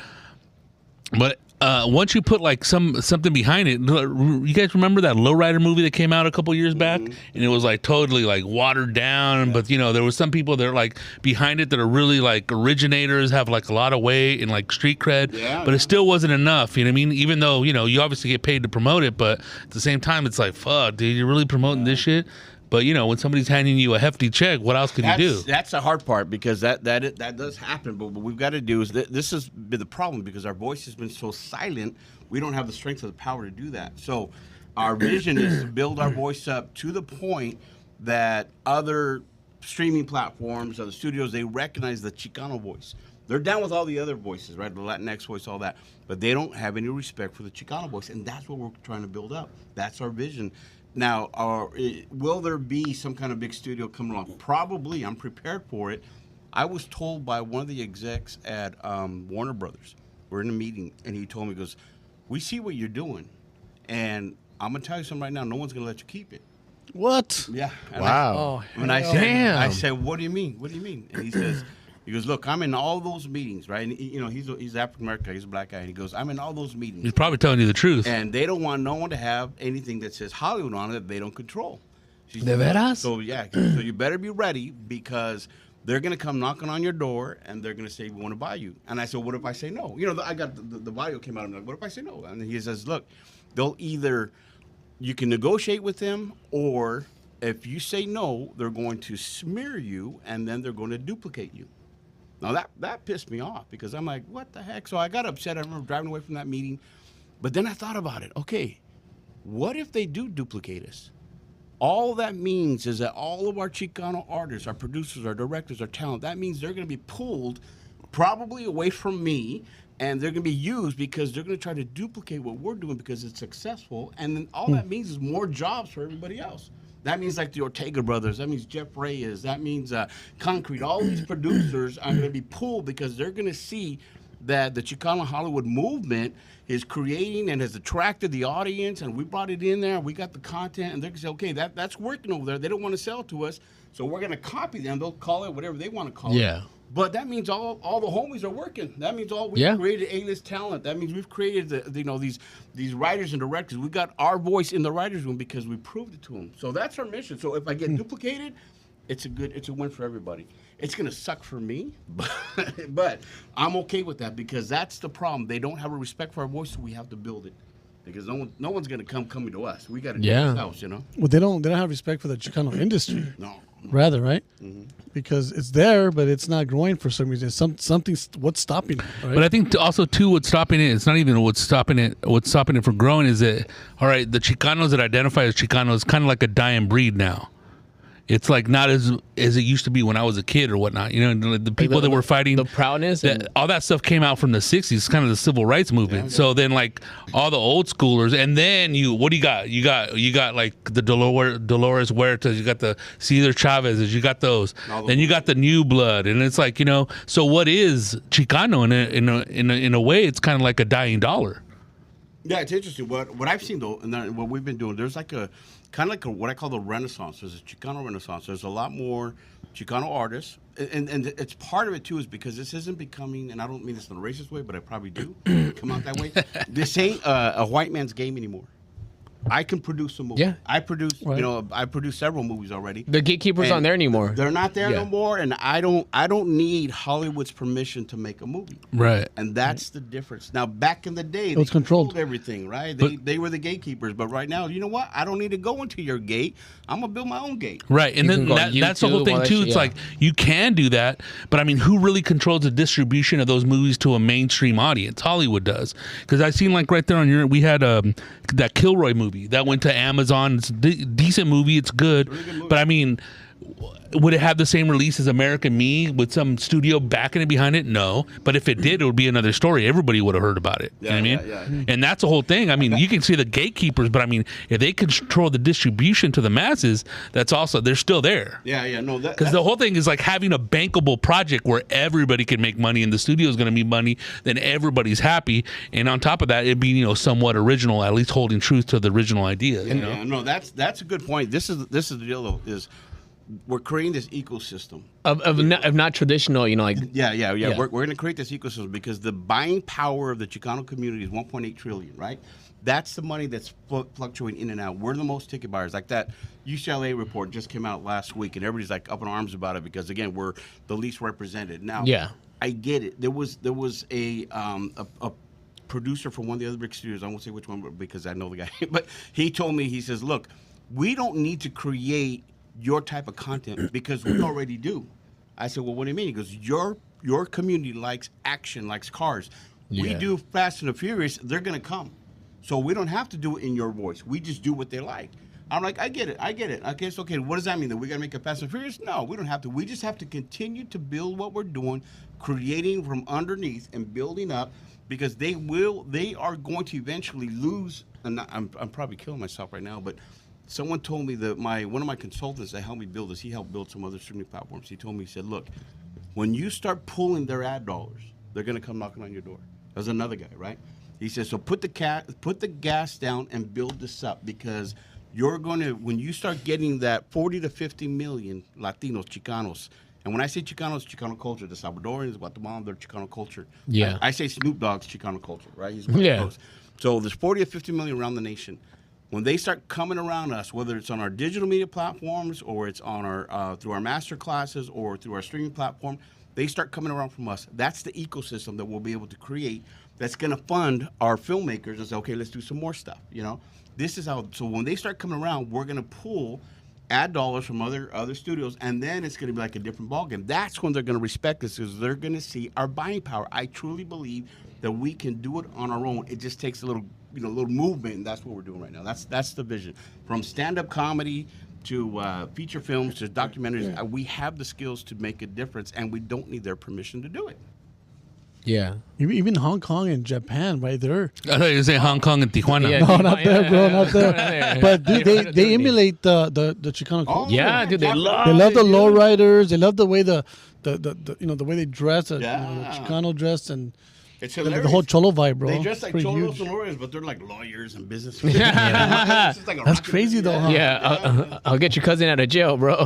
But once you put like something behind it, you guys remember that Lowrider movie that came out a couple years back, and it was like totally like watered down, but there was some people that are like behind it that are really like originators, have like a lot of weight and like street cred, but it still wasn't enough. You know what I mean? Even though you obviously get paid to promote it, but at the same time, it's like, fuck, dude, you're really promoting this shit. But when somebody's handing you a hefty check, what else can you do? That's the hard part, because that does happen. But what we've got to do is this has been the problem, because our voice has been so silent. We don't have the strength or the power to do that. So our vision is to build our voice up to the point that other streaming platforms, other studios, they recognize the Chicano voice. They're down with all the other voices, right? The Latinx voice, all that. But they don't have any respect for the Chicano voice. And that's what we're trying to build up. That's our vision. Now, will there be some kind of big studio come along? Probably. I'm prepared for it. I was told by one of the execs at Warner Brothers. We're in a meeting, and he told me, he goes, we see what you're doing, and I'm going to tell you something right now. No one's going to let you keep it. What? Yeah. And Wow. I said, what do you mean? What do you mean? And he goes, look, I'm in all those meetings, right? And he's African American, he's a black guy. And he goes, I'm in all those meetings. He's probably telling you the truth. And they don't want no one to have anything that says Hollywood on it that they don't control. De veras? So you better be ready, because they're going to come knocking on your door and they're going to say, we want to buy you. And I said, what if I say no? I got the video came out, and I'm like, what if I say no? And he says, look, you can negotiate with them, or if you say no, they're going to smear you, and then they're going to duplicate you. Now, that pissed me off, because I'm like, what the heck? So I got upset. I remember driving away from that meeting. But then I thought about it. Okay, what if they do duplicate us? All that means is that all of our Chicano artists, our producers, our directors, our talent, that means they're going to be pulled probably away from me, and they're going to be used because they're going to try to duplicate what we're doing because it's successful. And then all that means is more jobs for everybody else. That means like the Ortega brothers. That means Jeff Reyes. That means Concrete. All these producers are going to be pulled because they're going to see that the Chicano Hollywood movement is creating and has attracted the audience, and we brought it in there. We got the content, and they're going to say, okay, that's working over there. They don't want to sell it to us, so we're going to copy them. They'll call it whatever they want to call it. But that means all the homies are working. That means we've created A-list talent. That means we've created these writers and directors. We got our voice in the writers' room because we proved it to them. So that's our mission. So if I get duplicated, it's a win for everybody. It's gonna suck for me, but I'm okay with that, because that's the problem. They don't have a respect for our voice, so we have to build it. Because no one's gonna coming to us. We got to do it ourselves, Well, they don't have respect for the Chicano industry. No. Rather, right? Mm-hmm. Because it's there, but it's not growing for some reason. Something's what's stopping it. Right? But I think also too, what's stopping it? It's not even what's stopping it. What's stopping it from growing is that, all right, the Chicanos that identify as Chicanos is kind of like a dying breed now. It's like not as it used to be when I was a kid or whatnot. The people that were fighting the proudness, all that stuff came out from the '60s, kind of the civil rights movement. So then, like all the old schoolers, and then what do you got? You got like the Dolores Huertas, you got the Cesar Chavezes, you got those. Then you got the new blood, and it's like So what is Chicano in a way? It's kind of like a dying dollar. Yeah, it's interesting. What I've seen though, and what we've been doing, there's like kind of like what I call the Renaissance. There's a Chicano Renaissance. There's a lot more Chicano artists, and it's part of it too is because this isn't becoming, and I don't mean this in a racist way, but I probably do come out that way. This ain't a white man's game anymore. I can produce a movie. Yeah. I produce, I produced several movies already. The gatekeepers aren't there anymore. They're not there no more, and I don't need Hollywood's permission to make a movie. Right. And that's the difference. Now, back in the day, was controlled everything, right? They were the gatekeepers, but right now, you know what? I don't need to go into your gate. I'm gonna build my own gate. Right, and then that's the whole thing too. It's like you can do that, but I mean, who really controls the distribution of those movies to a mainstream audience? Hollywood does, because I seen like right there on we had that Kilroy movie that went to Amazon. It's a decent movie. It's good, movie. But I mean, would it have the same release as American Me with some studio backing it behind it? No. But if it did, it would be another story. Everybody would have heard about it. You know what I mean? And that's the whole thing. I mean, you can see the gatekeepers, but I mean, if they control the distribution to the masses, they're still there. No. Because the whole thing is like having a bankable project where everybody can make money and the studio is going to make money, then everybody's happy. And on top of that, it'd be somewhat original, at least holding truth to the original idea. No, that's a good point. This is the deal though, is we're creating this ecosystem. of not traditional, like Yeah. Yeah. We're going to create this ecosystem because the buying power of the Chicano community is 1.8 trillion, right? That's the money that's fluctuating in and out. We're the most ticket buyers. Like that UCLA report just came out last week, and everybody's like up in arms about it because again, we're the least represented. Now, Yeah. I get it. There was a producer from one of the other big studios. I won't say which one because I know the guy, but he told me, he says, "Look, we don't need to create your type of content because we already do." I said, "Well, what do you mean?" He goes, your community likes action, likes cars. We Yeah. do Fast and the Furious, they're going to come. So we don't have to do it in your voice. We just do what they like." I'm like, I get it. Okay, it's okay. What does that mean? That we got to make it Fast and Furious? No, we don't have to. We just have to continue to build what we're doing, creating from underneath and building up, because they are going to eventually lose. And I'm probably killing myself right now, but someone told me that one of my consultants that helped me build this, he helped build some other streaming platforms. He told me, he said, "Look, when you start pulling their ad dollars, they're going to come knocking on your door." There's another guy, right? He says, "So put the gas down and build this up, because you're going to, when you start getting that 40 to 50 million Latinos, Chicanos," and when I say Chicanos, Chicano culture, the Salvadorians, Guatemalans, they're Chicano culture. Yeah. I say Snoop Dogg's Chicano culture, right? He's West Yeah. Coast. So there's 40 or 50 million around the nation. When they start coming around us, whether it's on our digital media platforms or it's on our through our master classes or through our streaming platform, they start coming around from us. That's the ecosystem that we'll be able to create. That's going to fund our filmmakers and say, "Okay, let's do some more stuff." This is how. So when they start coming around, we're going to pull ad dollars from other studios, and then it's going to be like a different ballgame. That's when they're going to respect us, because they're going to see our buying power. I truly believe that we can do it on our own. It just takes a little movement, and that's what we're doing right now. That's the vision. From stand-up comedy to feature films to documentaries, we have the skills to make a difference, and we don't need their permission to do it. Yeah. Even Hong Kong and Japan, right there. I thought you were saying Hong Kong and Tijuana. Yeah. No, not there, bro, not there. But dude, they emulate the Chicano culture. Yeah, dude, they love They love the it, dude. lowriders. They love the way the way they dress, the Yeah. Chicano dress, and It's the hilarious. whole cholo vibe, bro. They dress like Pretty cholos huge. and lawyers, but they're like lawyers and business. Yeah. That's crazy, though, huh? Yeah, I'll get your cousin out of jail, bro.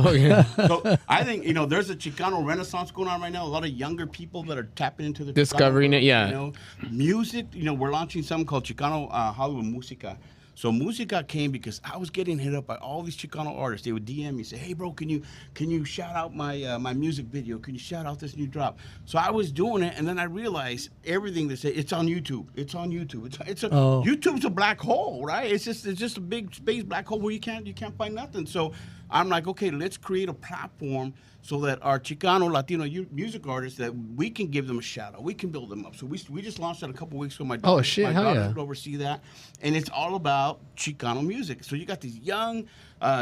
So I think there's a Chicano renaissance going on right now. A lot of younger people that are tapping into the Discovering Chicano it, yeah. world, music. We're launching something called Chicano Hollywood Musica. So Musica came because I was getting hit up by all these Chicano artists. They would DM me, say, "Hey, bro, can you shout out my music video? Can you shout out this new drop?" So I was doing it, and then I realized everything they say, it's on YouTube. It's on YouTube. YouTube's a black hole, right? It's just a big space black hole where you can't find nothing. So I'm like, okay, let's create a platform so that our Chicano Latino music artists, that we can give them a shout out, we can build them up. So we just launched that a couple weeks ago. My Oh, shit, my hell daughter yeah. would oversee that, and it's all about Chicano music. So you got these young,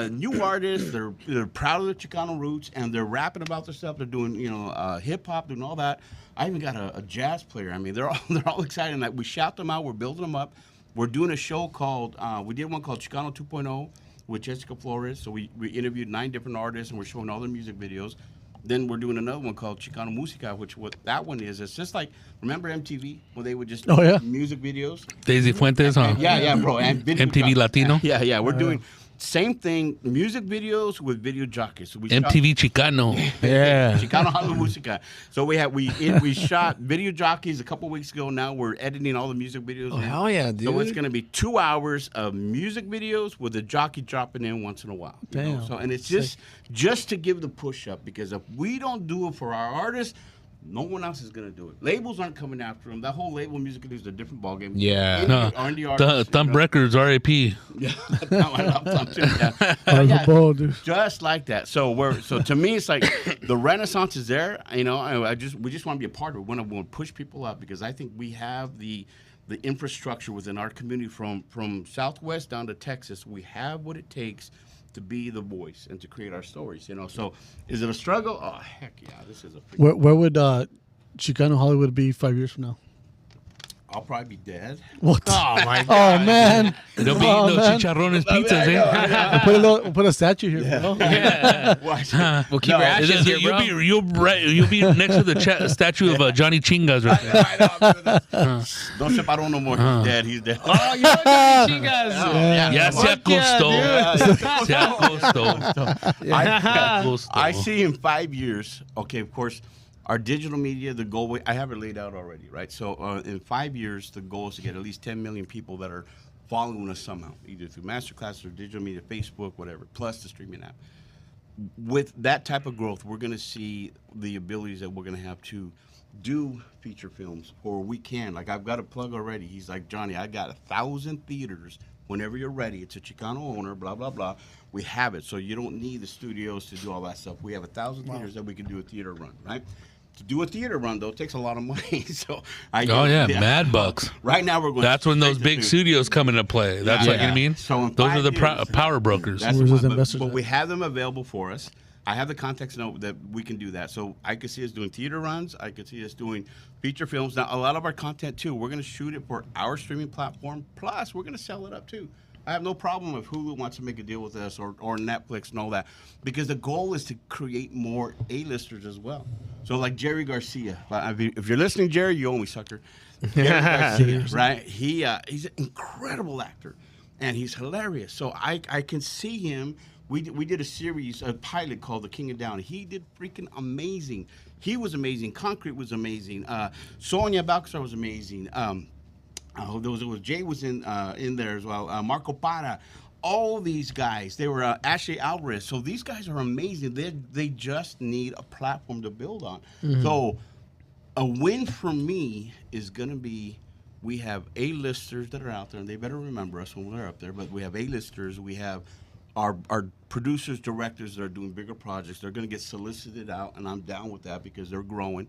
new artists. They're proud of their Chicano roots, and they're rapping about their stuff. They're doing hip hop, doing all that. I even got a jazz player. I mean, they're all excited. Like, we shout them out. We're building them up. We're doing a show called we did one called Chicano 2.0 with Jessica Flores. So we interviewed 9 different artists, and we're showing all their music videos. Then we're doing another one called Chicano Musica, which what that one is, it's just like, remember MTV, where they would just music videos? Daisy Fuentes, huh? Yeah, bro. And video MTV drops. Latino? Yeah. We're doing same thing, music videos with video jockeys. So we MTV Chicano. Yeah. Chicano Hollywood Musica. So we shot video jockeys a couple weeks ago. Now we're editing all the music videos. Oh, hell yeah, dude. So it's going to be 2 hours of music videos with a jockey dropping in once in a while. Damn. So, and it's just to give the push up, because if we don't do it for our artists, no one else is going to do it. Labels aren't coming after them. That whole label music is a different ballgame. Yeah. No, R&D artists, Thumb Records, RAP. Yeah, I love Thumb too. Yeah. That's a ball, dude. Just like that. So to me, it's like the renaissance is there. We just want to be a part of it. We want to push people up, because I think we have the infrastructure within our community from Southwest down to Texas. We have what it takes to be the voice and to create our stories. So is it a struggle? Oh, heck yeah, this is a. Where would Chicano Hollywood be 5 years from now? I'll probably be dead. What? Oh my Oh god. man. There'll be Oh, no man. chicharrones pizzas, eh? We'll put a statue here, bro. Yeah. Well, We'll keep your ashes here, bro. You'll be next to the statue of Johnny Chingas right there. Don't step out on no more. He's dead. He's dead. Oh, you're chingas. Ya se acostó. Se acostó. I see in 5 years. Okay, of course, our digital media, the goal. I have it laid out already, right? So in 5 years, the goal is to get at least 10 million people that are following us somehow, either through masterclass or digital media, Facebook, whatever, plus the streaming app. With that type of growth, we're going to see the abilities that we're going to have to do feature films, or we can. Like, I've got a plug already. He's like, Johnny, I got 1,000 theaters. Whenever you're ready, it's a Chicano owner, blah, blah, blah. We have it. So you don't need the studios to do all that stuff. We have 1,000 theaters that we can do a theater run, right? To do a theater run, though, it takes a lot of money. So mad bucks. Right now, we're going. That's when those big studios come into play. That's what you mean. So those are the power brokers. That's Where's the those one, investors but at? we have them available for us. I have the context note that we can do that. So I could see us doing theater runs. I could see us doing feature films. Now, a lot of our content, too, we're going to shoot it for our streaming platform. Plus, we're going to sell it up, too. I have no problem if Hulu wants to make a deal with us or Netflix and all that, because the goal is to create more A-listers as well. So like Jerry Garcia, if you're listening, Jerry, you owe me, sucker. Jerry Garcia, right? He's an incredible actor, and he's hilarious. So I can see him. We did a series, a pilot called The King of Down. He did freaking amazing. He was amazing. Concrete was amazing. Sonia Balcazar was amazing. Jay was in there as well. Marco Para, all these guys. They were Ashley Alvarez. So these guys are amazing. They just need a platform to build on. Mm-hmm. So a win for me is going to be, we have A-listers that are out there, and they better remember us when we're up there. But we have A-listers. We have our producers, directors that are doing bigger projects. They're going to get solicited out, and I'm down with that because they're growing.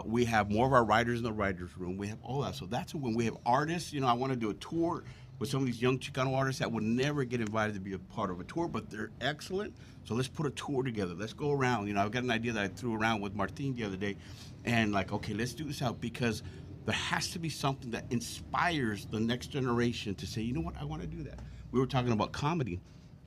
We have more of our writers in the writers' room. We have all that. So that's when we have artists. I want to do a tour with some of these young Chicano artists that would never get invited to be a part of a tour, but they're excellent. So let's put a tour together. Let's go around. I've got an idea that I threw around with Martin the other day, and okay, let's do this out, because there has to be something that inspires the next generation to say, you know what, I want to do that. We were talking about comedy.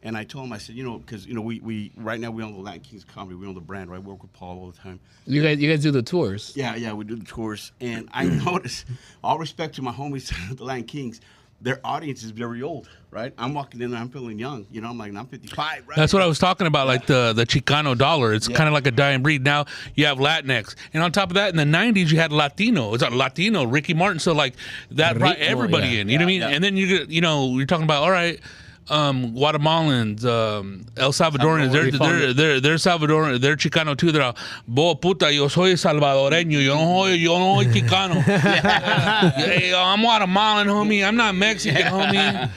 And I told him, I said, because we right now we own the Latin Kings comedy, we own the brand, right? We work with Paul all the time. You guys do the tours. Yeah, we do the tours. And I noticed, all respect to my homies, the Latin Kings, their audience is very old, right? I'm walking in there, I'm feeling young. I'm like, I'm 55, right? That's what I was talking about, like the Chicano dollar. It's kind of like a dying breed. Now you have Latinx, and on top of that, in the '90s you had Latino. It's a Latino, Ricky Martin. So like that brought everybody in. You know what I mean? Yeah. And then you're talking about, all right. Guatemalans, El Salvadorians, they're Salvadoran, they're Chicano too. They're all, bo puta, yo soy salvadoreño, yo no soy Chicano. Hey, I'm Guatemalan, homie. I'm not Mexican, homie.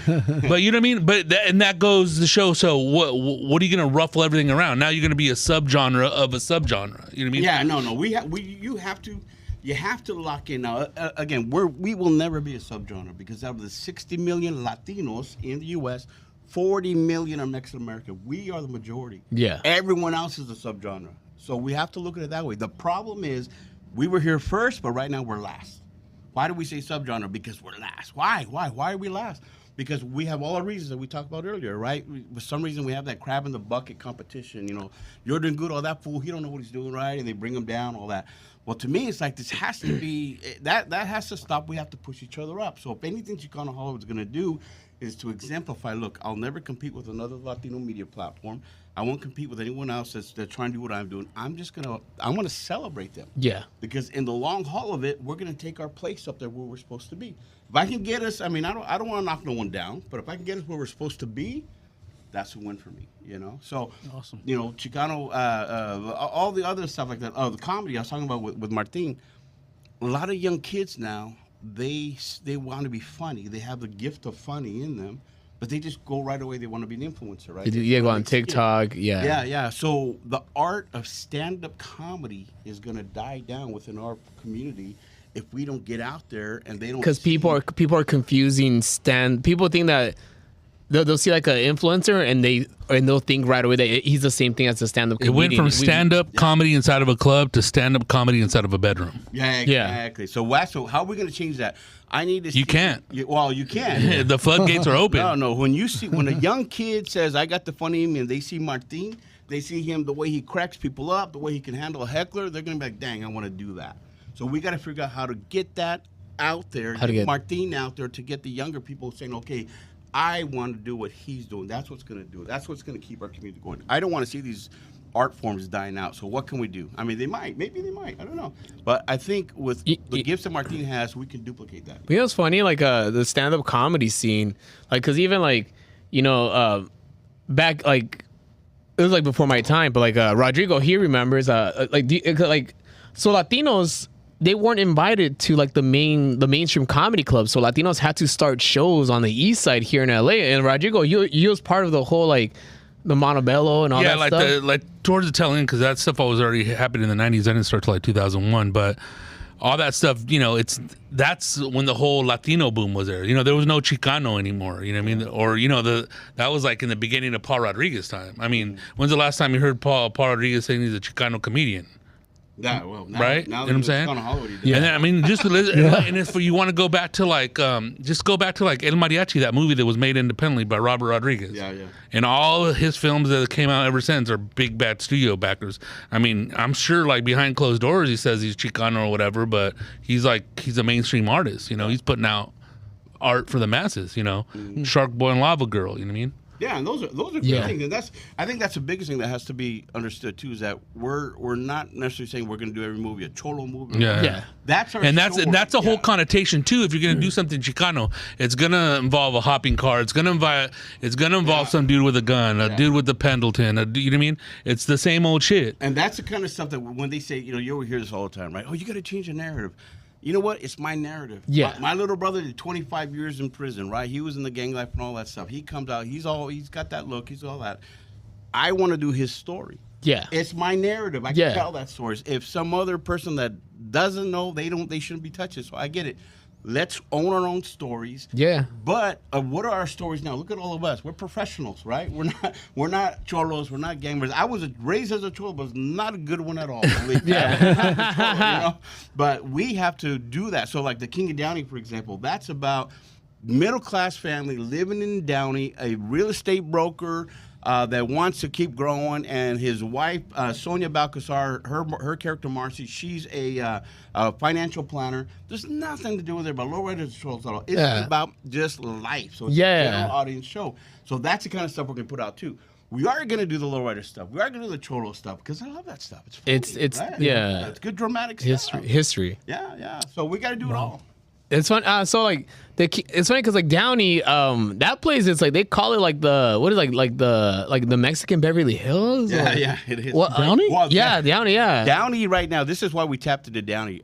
But you know what I mean? But that goes to show. So what are you gonna ruffle everything around? Now you're gonna be a subgenre of a subgenre. You know what I mean? Yeah, no. You have to lock in now. Again, we will never be a subgenre, because out of the 60 million Latinos in the U.S., 40 million are Mexican American. We are the majority. Yeah. Everyone else is a subgenre. So we have to look at it that way. The problem is, we were here first, but right now we're last. Why do we say subgenre? Because we're last. Why are we last? Because we have all the reasons that we talked about earlier, right? For some reason, we have that crab in the bucket competition. You're doing good, all that fool, he don't know what he's doing, right? And they bring him down, all that. Well, to me, it's like this has to be, that has to stop. We have to push each other up. So if anything Chicano Hollywood's going to do is to exemplify, look, I'll never compete with another Latino media platform. I won't compete with anyone else that's trying to do what I'm doing. I want to celebrate them. Yeah. Because in the long haul of it, we're going to take our place up there where we're supposed to be. If I can get us, I don't want to knock no one down, but if I can get us where we're supposed to be, that's a win for me, So, awesome. Chicano, all the other stuff like that. Oh, the comedy I was talking about with Martin. A lot of young kids now, they want to be funny. They have the gift of funny in them, but they just go right away. They want to be an influencer, right? You go on TikTok. Yeah. So the art of stand-up comedy is going to die down within our community if we don't get out there and they don't. Because people are confusing stand. People think that they'll see like an influencer and they'll think right away that he's the same thing as a stand-up It comedian. went from stand-up comedy inside of a club to stand-up comedy inside of a bedroom. Yeah, exactly. So how are we going to change that? I need to. You can't. Well, you can. The floodgates are open. No. When a young kid says, "I got the funny in me," and they see Martin, they see him the way he cracks people up, the way he can handle a heckler, they're going to be like, "Dang, I want to do that." So we got to figure out how to get that out there, get Martin out there to get the younger people saying, "Okay, I want to do what he's doing." That's what's going to do it. That's what's going to keep our community going. I don't want to see these art forms dying out. So what can we do? I mean, maybe they might. I don't know. But I think with the gifts that Martin has, we can duplicate that. You know what's funny? Like the stand-up comedy scene, like, because even like, back, like, it was like before my time, but like Rodrigo, he remembers so Latinos, they weren't invited to like the mainstream comedy clubs. So Latinos had to start shows on the east side here in LA. And Rodrigo, he was part of the whole like the Montebello and all that stuff. Yeah, like towards the tail end, because that stuff was already happening in the 90s. I didn't start till like 2001, but all that stuff, that's when the whole Latino boom was there. There was no Chicano anymore. You know what I mean? Or that was like in the beginning of Paul Rodriguez time. I mean, when's the last time you heard Paul Rodriguez saying he's a Chicano comedian? Yeah, well, right? Now you know what I'm saying? Yeah. And then, I mean, just and if you want to go back to like, just go back to like El Mariachi, that movie that was made independently by Robert Rodriguez. Yeah. And all of his films that came out ever since are big bad studio backers. I mean, I'm sure like behind closed doors he says he's Chicano or whatever, but he's a mainstream artist. He's putting out art for the masses. Shark Boy and Lava Girl. You know what I mean? Yeah, and those are good things, and I think that's the biggest thing that has to be understood too, is that we're not necessarily saying we're going to do every movie a Cholo movie. Yeah. That's our that's a whole connotation too. If you're going to do something Chicano, it's going to involve a hopping car. It's going to involve some dude with a gun, a dude with the Pendleton. You know what I mean? It's the same old shit. And that's the kind of stuff that when they say, you always hear this all the time, right? Oh, you got to change the narrative. You know what? It's my narrative. Yeah. My little brother did 25 years in prison, right? He was in the gang life and all that stuff. He comes out. He's got that look. He's all that. I want to do his story. Yeah. It's my narrative. I can tell that story. If some other person that doesn't know, they shouldn't be touched. So I get it. Let's own our own stories. Yeah. But what are our stories now? Look at all of us. We're professionals, right? We're not cholos. We're not gang members. I was raised as a cholo, but was not a good one at all. Yeah. But we have to do that. So like the King of Downey, for example, that's about middle class family living in Downey, a real estate broker that wants to keep growing, and his wife Sonia Balcazar, her character Marcy, she's a financial planner. There's nothing to do with it about lowriders trolls at all. It's about just life. So it's a general audience show. So that's the kind of stuff we're gonna put out too. We are gonna do the lowrider stuff. We are gonna do the cholo stuff because I love that stuff. It's funny, it's right? yeah. It's good dramatic history. stuff. History. Yeah. So we got to do it all. It's fun. So like it's funny because like Downey, that place is like they call it like the Mexican Beverly Hills. Yeah, it is. What, Downey? Downey. Yeah. Downey right now. This is why we tapped into Downey.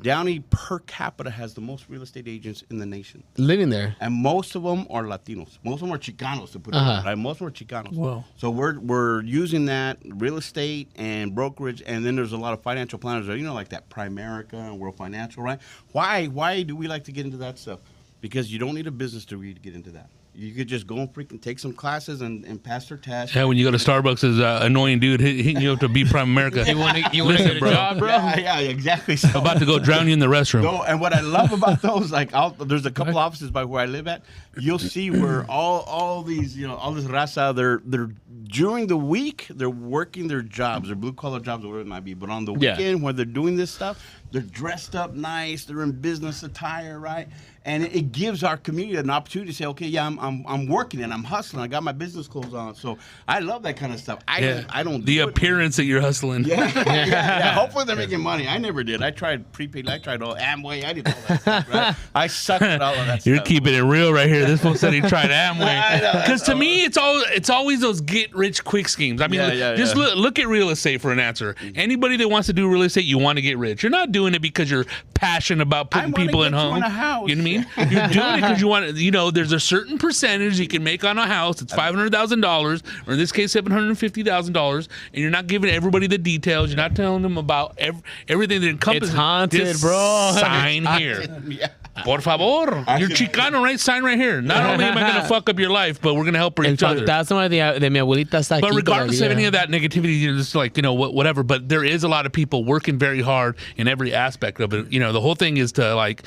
Downey per capita has the most real estate agents in the nation, living there, and most of them are Latinos. Most of them are Chicanos, to put it right. Most of them are Chicanos. Wow. So we're using that real estate and brokerage, and then there's a lot of financial planners, like that Primerica and World Financial, right? Why do we like to get into that stuff? Because you don't need a business degree to get into that. You could just go and freaking take some classes and pass their test. Yeah, when you go to Starbucks, there's an annoying dude hitting you up to be Prime America. You want to get a job, bro? Yeah, exactly. So, about to go drown you in the restroom. No, and what I love about those, there's a couple offices by where I live at. You'll see where all these, all this raza, they're during the week they're working their jobs, their blue collar jobs, whatever it might be. But on the weekend when they're doing this stuff, they're dressed up nice. They're in business attire, right? And it gives our community an opportunity to say, okay, yeah, I'm working and I'm hustling. I got my business clothes on. So I love that kind of stuff. I don't the do appearance that you're hustling. Yeah. Hopefully they're making money. I never did. I tried prepaid. I tried all Amway. I did all that stuff, right? I sucked at all of that stuff. You're keeping it real right here. This one said he tried Amway. Because to me, it's always those get rich quick schemes. I mean, look at real estate for an answer. Anybody that wants to do real estate, you want to get rich. You're not doing it because you're passionate about putting people in home. In a house. You know what I mean? You're doing it because you want to, there's a certain percentage you can make on a house. It's $500,000, or in this case, $750,000, and you're not giving everybody the details. You're not telling them about everything that encompasses. It's haunted, bro. Sign here. Yeah. Por favor. You're Chicano, right? Sign right here. Not only am I going to fuck up your life, but we're going to help each other. Fantasma de mi abuelita está aquí. But regardless of todavía. any of that negativity, you're just like, whatever. But there is a lot of people working very hard in every aspect of it. The whole thing is to like,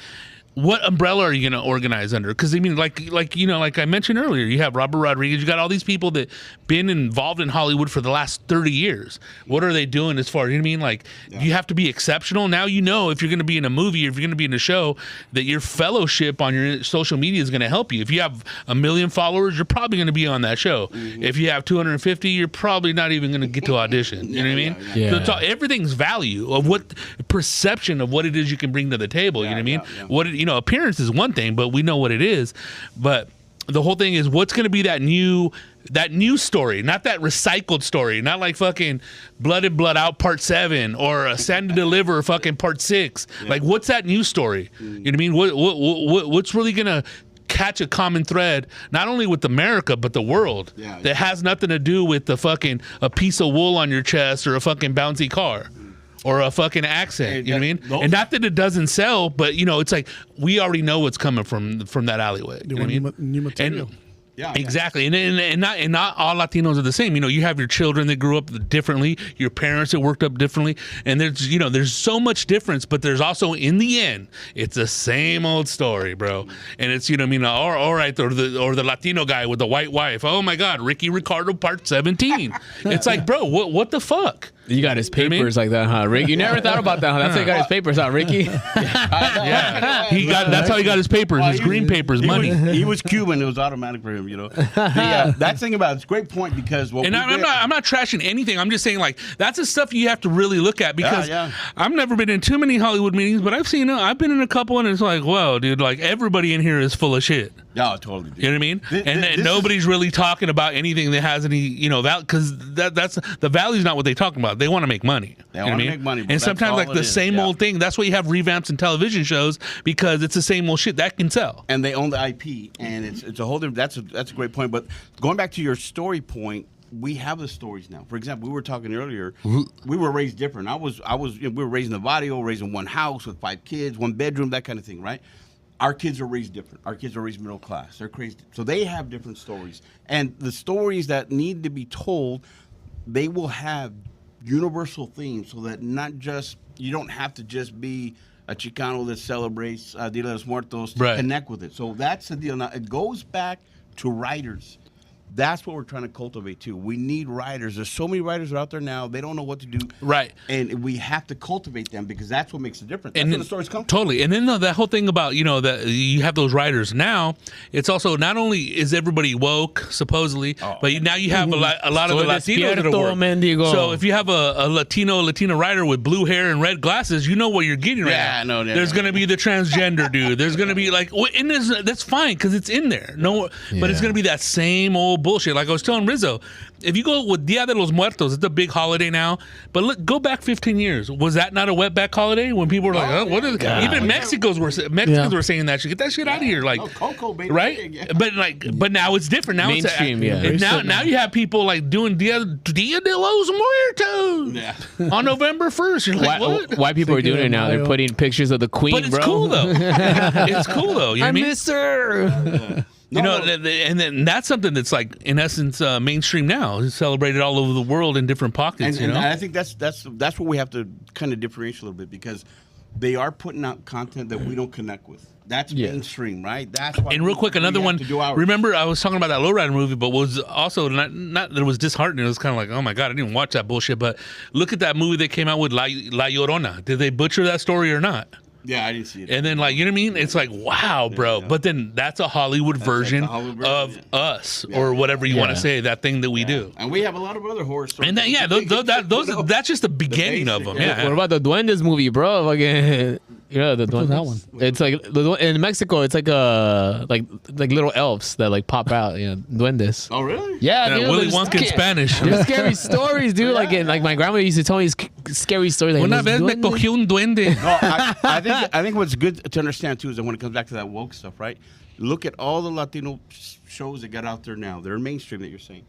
what umbrella are you going to organize under? Because I mean, like I mentioned earlier, you have Robert Rodriguez. You got all these people that been involved in Hollywood for the last 30 years. What are they doing as far? You know what I mean? Like, you have to be exceptional. Now if you're going to be in a movie or if you're going to be in a show, that your fellowship on your social media is going to help you. If you have 1 million followers, you're probably going to be on that show. Mm-hmm. If you have 250, you're probably not even going to get to audition. You know what I mean? Yeah. So everything's value of what perception of what it is you can bring to the table. You know what I mean? What appearance is one thing, but we know what it is. But the whole thing is what's going to be that new story, not that recycled story, not like fucking Blood and Blood Out Part 7 or Stand and Deliver fucking Part 6. Yeah. Like, what's that new story? You know what I mean? What's really going to catch a common thread, not only with America, but the world that has nothing to do with the fucking a piece of wool on your chest or a fucking bouncy car. Or a fucking accent, you know what I mean? And not that it doesn't sell, but it's like we already know what's coming from that alleyway. You know what I mean? New material. Exactly. And not all Latinos are the same. You have your children that grew up differently, your parents that worked up differently, and there's so much difference, but there's also in the end, it's the same old story, bro. And it's all right, or the Latino guy with the white wife. Oh my God, Ricky Ricardo Part 17. It's like, bro, what the fuck? You got his papers like that, huh, Rick? You never thought about that, huh? That's how he got his papers, huh, Ricky? That's how he got his papers, his green papers, money. He was Cuban. It was automatic for him, That thing about it's a great point because I'm not trashing anything. I'm just saying, like, that's the stuff you have to really look at because I've never been in too many Hollywood meetings, but I've been in a couple, and it's like, whoa, dude, like everybody in here is full of shit. Yeah, totally. Dude. You know what I mean? And nobody's really talking about anything that has any, because that's the value's not what they're talking about. They want to make money. They want to make money. And sometimes like the same old thing. That's why you have revamps in television shows because it's the same old shit that can sell. And they own the IP, and it's a whole different. That's a great point. But going back to your story point, we have the stories now. For example, we were talking earlier. We were raised different. We were raised in the barrio, raised in one house with 5 kids, 1 bedroom, that kind of thing, right? Our kids are raised different. Our kids are raised middle class. They're crazy. So they have different stories. And the stories that need to be told, they will have universal themes so that you don't have to just be a Chicano that celebrates Dia de los Muertos to connect with it. So that's the deal. Now, it goes back to writers. That's what we're trying to cultivate too. We need writers. There's so many writers out there now. They don't know what to do. Right. And we have to cultivate them because that's what makes the difference. That's where the stories come from. Totally. And then that whole thing about, that you have those writers now, it's also not only is everybody woke, supposedly, but now you have a lot of the Latinos that are woke. Mendigo. So if you have a Latina writer with blue hair and red glasses, you know what you're getting right now. I know. There's going to be the transgender dude. There's going to be like, and that's fine because it's in there. But it's going to be that same old bullshit. Like I was telling Rizo, if you go with Dia de los Muertos, it's a big holiday now. But look, go back 15 years. Was that not a wetback holiday when people were like, what is it? Even Mexicans were saying that shit. Get that shit out of here. Like, Coco, baby. Right? But now it's different. Now mainstream, it's now you have people like doing Dia de los Muertos on November 1st. You're like, what? Why people are doing it now? They're putting pictures of the Queen, but it's bro. Cool though. It's cool though. You know what I mean? miss her. And then that's something that's like in essence mainstream now. It's celebrated all over the world in different pockets. And I think that's what we have to kind of differentiate a little bit because they are putting out content that we don't connect with. That's mainstream, right? That's why. And real quick, another one. Remember, I was talking about that Lowrider movie, but was also not that it was disheartening. It was kind of like, oh my God, I didn't watch that bullshit. But look at that movie that came out with La Llorona. Did they butcher that story or not? Yeah, I didn't see it. And then, like, you know what I mean? It's like, wow, bro. But then that's a Hollywood version of us or whatever you want to say, that thing that we do. And we have a lot of other horror stories. And then, that's just the beginning of them. Yeah. What about the Duendes movie, bro? Like, the Duendes. That one? It's like in Mexico. It's like like little elves that like pop out. Duendes. Oh, really? Yeah, dude, Willy Wonka in Spanish. They're scary stories, dude. Like my grandma used to tell me these scary stories. Like, Una vez me cogió un duende. No, I think what's good to understand too is that when it comes back to that woke stuff, right? Look at all the Latino shows that got out there now. They're mainstream that you're saying.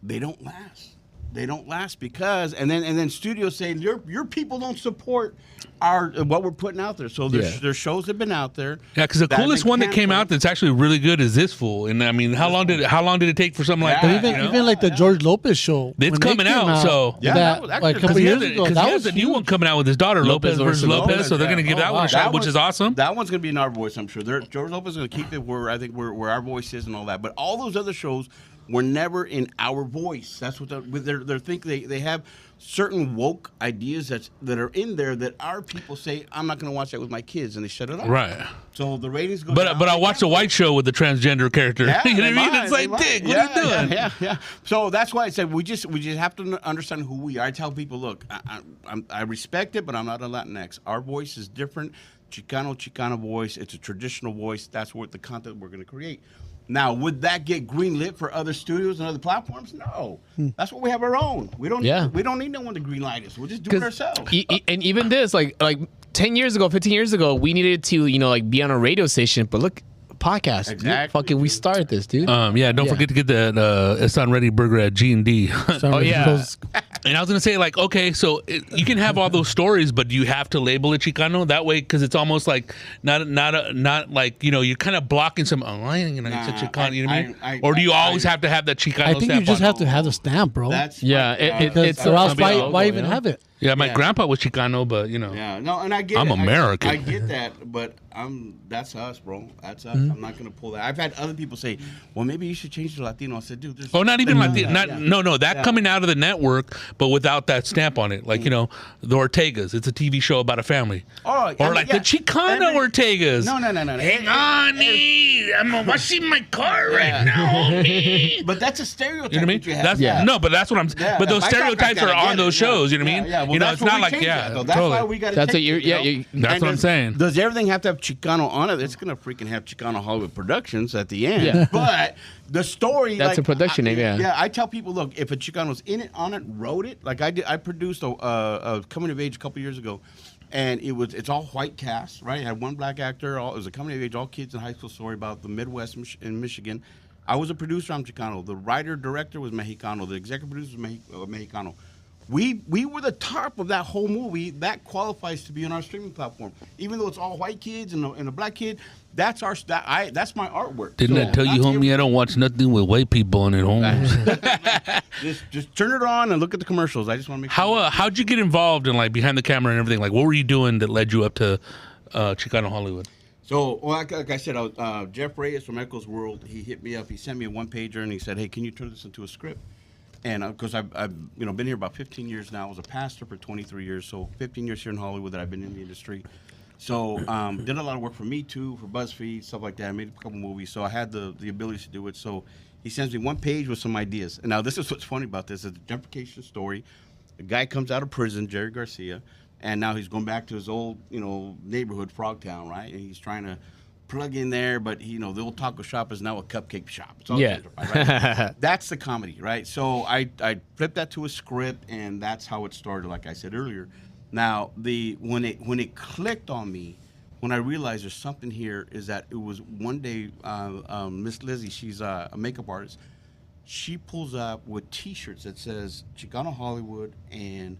They don't last. They don't last because, and then studios say your people don't support our what we're putting out there. So their shows have been out there. Yeah, because the coolest one that came out that's actually really good is this fool. And I mean, how long did it take for something like But that? even like the George Lopez show, It's when they coming came out, so- Yeah, that, that was like a actually- couple years ago, Because that he was has a new huge. one coming out with his daughter, Lopez versus Lopez. So they're going to give that one a shot, which is awesome. That one's going to be in our voice, I'm sure. George Lopez is going to keep it where I think where our voice is and all that. But all those other shows were never in our voice. That's what they think they have certain woke ideas that are in there that our people say, I'm not going to watch that with my kids, and they shut it off. Right. So the ratings go But down. I watched a white show with the transgender character. Yeah, You know what I they mean? might, It's like, they might. Dick, what are you doing? Yeah. So that's why I said we just have to understand who we are. I tell people, look, I respect it, but I'm not a Latinx. Our voice is different. Chicano voice. It's a traditional voice. That's what the content we're going to create. Now, would that get greenlit for other studios and other platforms? No. That's what we have our own. We don't need no one to greenlight us. We'll just do it ourselves. And even this, like 10 years ago, 15 years ago, we needed to, be on a radio station. But look, podcast. Exactly. We started this, dude. Don't forget to get the It's On Ready burger at G&D. Oh, yeah. And I was going to say, like, okay, so you can have all those stories, but do you have to label it Chicano that way? Because it's almost like not like, you're kind of blocking some, it's a Chicano, you know what I mean? Or do you always have to have that Chicano I think stamp you just on? have to have the stamp, bro. That's it's or else logo, why even have it? Yeah, my grandpa was Chicano, but, Yeah, no, and I get I'm it. American. I get that, but that's us, bro. That's us. I'm not going to pull that. I've had other people say, well, maybe you should change to Latino. I said, dude, there's... Oh, not even Latino. Yeah. That coming out of the network, but without that stamp on it. Like, the Ortegas. It's a TV show about a family. Oh, or like the Chicano Ortegas. No. Hang on, I'm washing my car right now, homie. But that's a stereotype. You know what I mean? That you have. That's, No, but that's what I'm saying. Yeah, But those I talk like stereotypes that, are I get on those it. shows. You know what I mean? Yeah. Well, It's not like, that's why totally. we got to That's take what it, That's what I'm saying. Does everything have to have Chicano on it? It's going to freaking have Chicano Hollywood Productions at the end. Yeah. But the story... That's a production name, yeah. Yeah, I tell people, look, if a Chicano's in it, on it, wrote it, like I did, I produced a coming of age a couple years ago, and it's all white cast, right? It had one black actor. It was a coming of age, all kids in high school story about the Midwest in Michigan. I was a producer. I'm Chicano. The writer director was Mexicano. The executive producer was Mexicano. We were the top of that whole movie. That qualifies to be on our streaming platform, even though it's all white kids and a black kid. That's that's my artwork. Didn't I tell you, homie, I don't watch nothing with white people in it, homie. just turn it on and look at the commercials. I just want to make sure. How'd you get involved in, like, behind the camera and everything? Like, what were you doing that led you up to Chicano Hollywood? So, like I said, Jeff Reyes from Echo's World, he hit me up. He sent me a one-pager, and he said, hey, can you turn this into a script? And because I've been here about 15 years now. I was a pastor for 23 years, so 15 years here in Hollywood that I've been in the industry. So did a lot of work for Me Too, for BuzzFeed, stuff like that. I made a couple movies, so I had the ability to do it. So he sends me one page with some ideas. And now this is what's funny about this. It's a gentrification story. A guy comes out of prison, Jerry Garcia, and now he's going back to his old neighborhood, Frogtown, right? And he's trying to plug in there, but the old taco shop is now a cupcake shop. It's all gentrified, right? That's the comedy, right? So I flipped that to a script, and that's how it started, like I said earlier. Now, when it clicked on me, when I realized there's something here, is that it was one day, Miss Lizzie, she's a makeup artist, she pulls up with T-shirts that says Chicano Hollywood and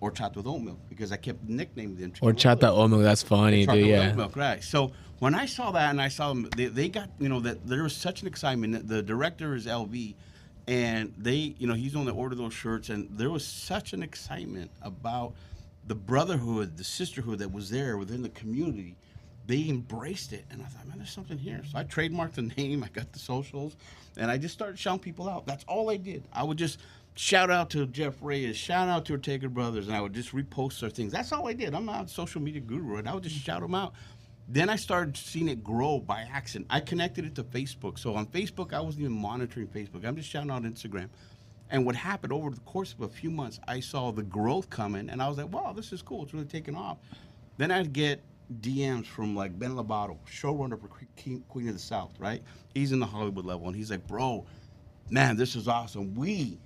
Horchata with oat milk, because I kept nicknaming them Horchata oat milk, that's funny, dude. Yeah. Oat milk, right? So when I saw that, and I saw them, they got that there was such an excitement. The director is LV, and they he's the one that ordered those shirts, and there was such an excitement about the brotherhood, the sisterhood that was there within the community. They embraced it, and I thought, man, there's something here. So I trademarked the name, I got the socials, and I just started shouting people out. That's all I did. I would just shout out to Jeff Reyes, shout out to Ortega Brothers, and I would just repost their things. That's all I did. I'm not a social media guru, and I would just shout them out. Then I started seeing it grow by accident. I connected it to Facebook. So on Facebook, I wasn't even monitoring Facebook. I'm just shouting out Instagram. And what happened over the course of a few months, I saw the growth coming, and I was like, wow, this is cool. It's really taking off. Then I'd get DMs from, like, Ben Lovato, showrunner for Queen of the South, right? He's in the Hollywood level, and he's like, bro, man, this is awesome. We,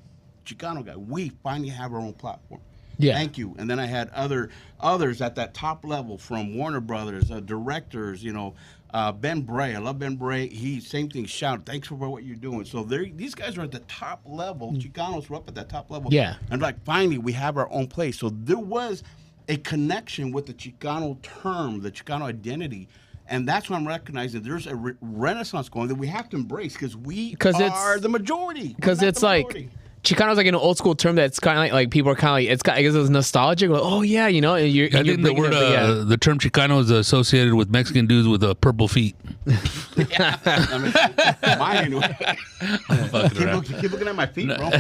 Chicano guy, we finally have our own platform. Yeah. Thank you. And then I had others at that top level from Warner Brothers, directors, Ben Bray. I love Ben Bray. He, same thing, shout, thanks for what you're doing. So these guys are at the top level. Chicanos were up at that top level. Yeah. And like, finally, we have our own place. So there was a connection with the Chicano term, the Chicano identity. And that's when I'm recognizing there's a renaissance going that we have to embrace because we are the majority. Because it's like Chicano's like an old school term that's kind of like people are kind of like I guess it's nostalgic. Like, oh yeah, and I think the word the term Chicano is associated with Mexican dudes with purple feet. Yeah, mine anyway. Keep looking at my feet, bro.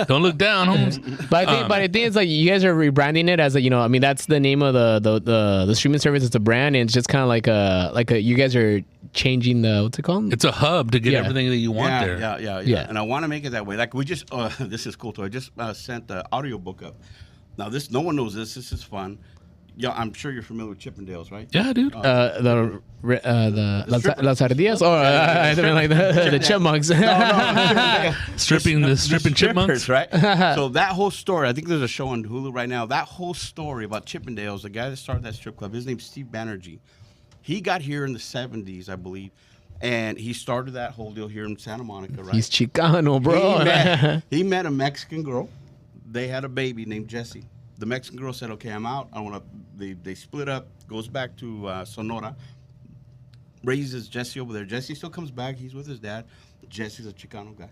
Don't look down, Holmes. But I think it's like you guys are rebranding it as I mean that's the name of the streaming service. It's a brand, and it's just kind of like a you guys are changing the what's it called? It's a hub to get everything that you want there. Yeah. And I want to make it that way. Like we just, this is cool too. I just sent the audiobook up. Now no one knows this. This is fun. Yeah, I'm sure you're familiar with Chippendales, right? Yeah, dude. The Las Ardillas, or I mean like the chipmunks. stripping chipmunks, right? So that whole story, I think there's a show on Hulu right now. That whole story about Chippendales, the guy that started that strip club, his name's Steve Banerjee. He got here in the 70s, I believe, and he started that whole deal here in Santa Monica, right? He's Chicano, bro. He met a Mexican girl. They had a baby named Jessie. The Mexican girl said, okay, I'm out. I want to, they split up, goes back to Sonora, raises Jessie over there. Jessie still comes back. He's with his dad. Jesse's a Chicano guy.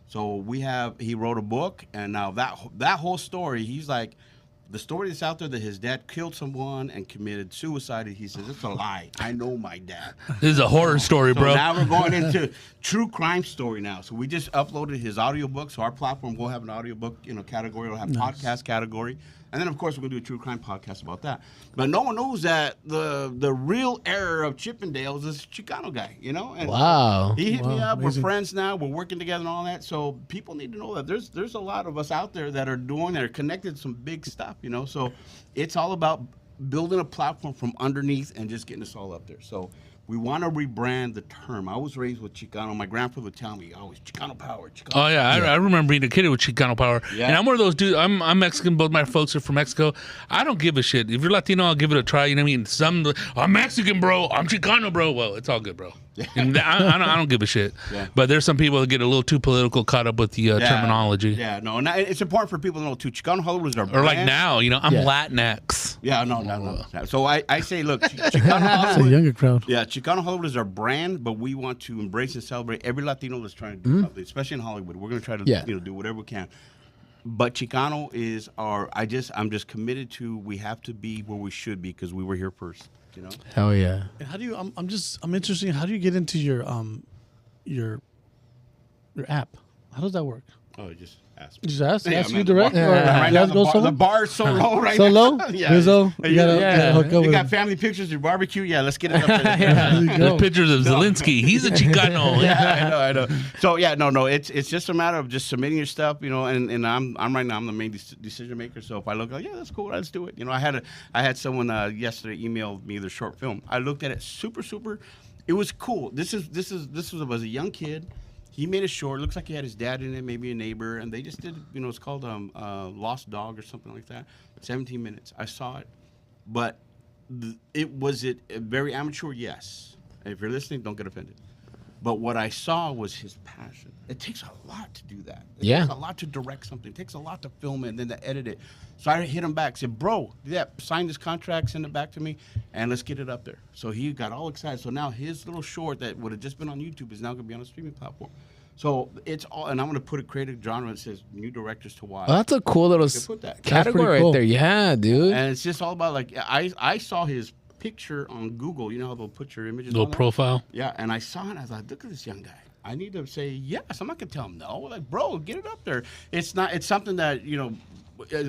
So he wrote a book, and now that whole story, he's like, the story that's out there that his dad killed someone and committed suicide, he says, it's a lie. I know my dad. This is a horror story, bro. Now we're going into true crime story now. So we just uploaded his audiobook. So our platform will have an audiobook category. It'll have podcast category. And then, of course, we're going to do a true crime podcast about that. But no one knows that the real heir of Chippendales is a Chicano guy, And wow. He hit me up. Amazing. We're friends now. We're working together and all that. So people need to know that there's a lot of us out there that are connected to some big stuff, So it's all about building a platform from underneath and just getting us all up there. So we want to rebrand the term. I was raised with Chicano. My grandfather would tell me always Chicano power. Chicano I remember being a kid with Chicano power. Yeah. And I'm one of those dudes. I'm Mexican. Both my folks are from Mexico. I don't give a shit. If you're Latino, I'll give it a try. You know what I mean? I'm Mexican, bro. I'm Chicano, bro. Well, it's all good, bro. And I don't give a shit. Yeah. But there's some people that get a little too political, caught up with the terminology. Yeah, no. And it's important for people to know, too. Chicano Hollywood is our brand. Or like now, I'm Latinx. Yeah, no. So I say, look, Chicano Hollywood. It's a younger crowd. Yeah, Chicano Hollywood is our brand, but we want to embrace and celebrate every Latino that's trying to do something, especially in Hollywood. We're going to try to do whatever we can. But Chicano is I'm just committed to, we have to be where we should be because we were here first. Hell yeah. And how do you? I'm interested. How do you get into your app? How does that work? Oh, just ask me. Just ask man, you direct. Right now, the bar is so low right so now. low. Yeah. Rizo, you gotta hook up You with got him. family pictures of your barbecue? Yeah, let's get it up there. There you go. There's pictures of Zelensky. He's a Chicano. I know. So no, it's just a matter of just submitting your stuff, and I'm right now, I'm the main decision maker. So if I look, that's cool, let's do it. I had someone yesterday email me their short film. I looked at it, super. It was cool. This was a young kid. He made a short. Looks like he had his dad in it, maybe a neighbor, and they just did. It's called Lost Dog or something like that. 17 minutes. I saw it, but it very amateur. Yes. If you're listening, don't get offended. But what I saw was his passion. It takes a lot to do that. It takes a lot to direct something. It takes a lot to film it and then to edit it. So I hit him back, said, bro, sign this contract, send it back to me, and let's get it up there. So he got all excited. So now his little short that would have just been on YouTube is now going to be on a streaming platform. So it's all, and I'm going to put a creative genre that says new directors to watch. Well, that's a cool little category cool. right there. Yeah, dude. And it's just all about, like, I saw his picture on Google. You know how they'll put your images Little profile. Yeah, and I saw it, and I thought, look at this young guy. I need to say yes. I'm not gonna tell him no. Like, bro, get it up there. It's something that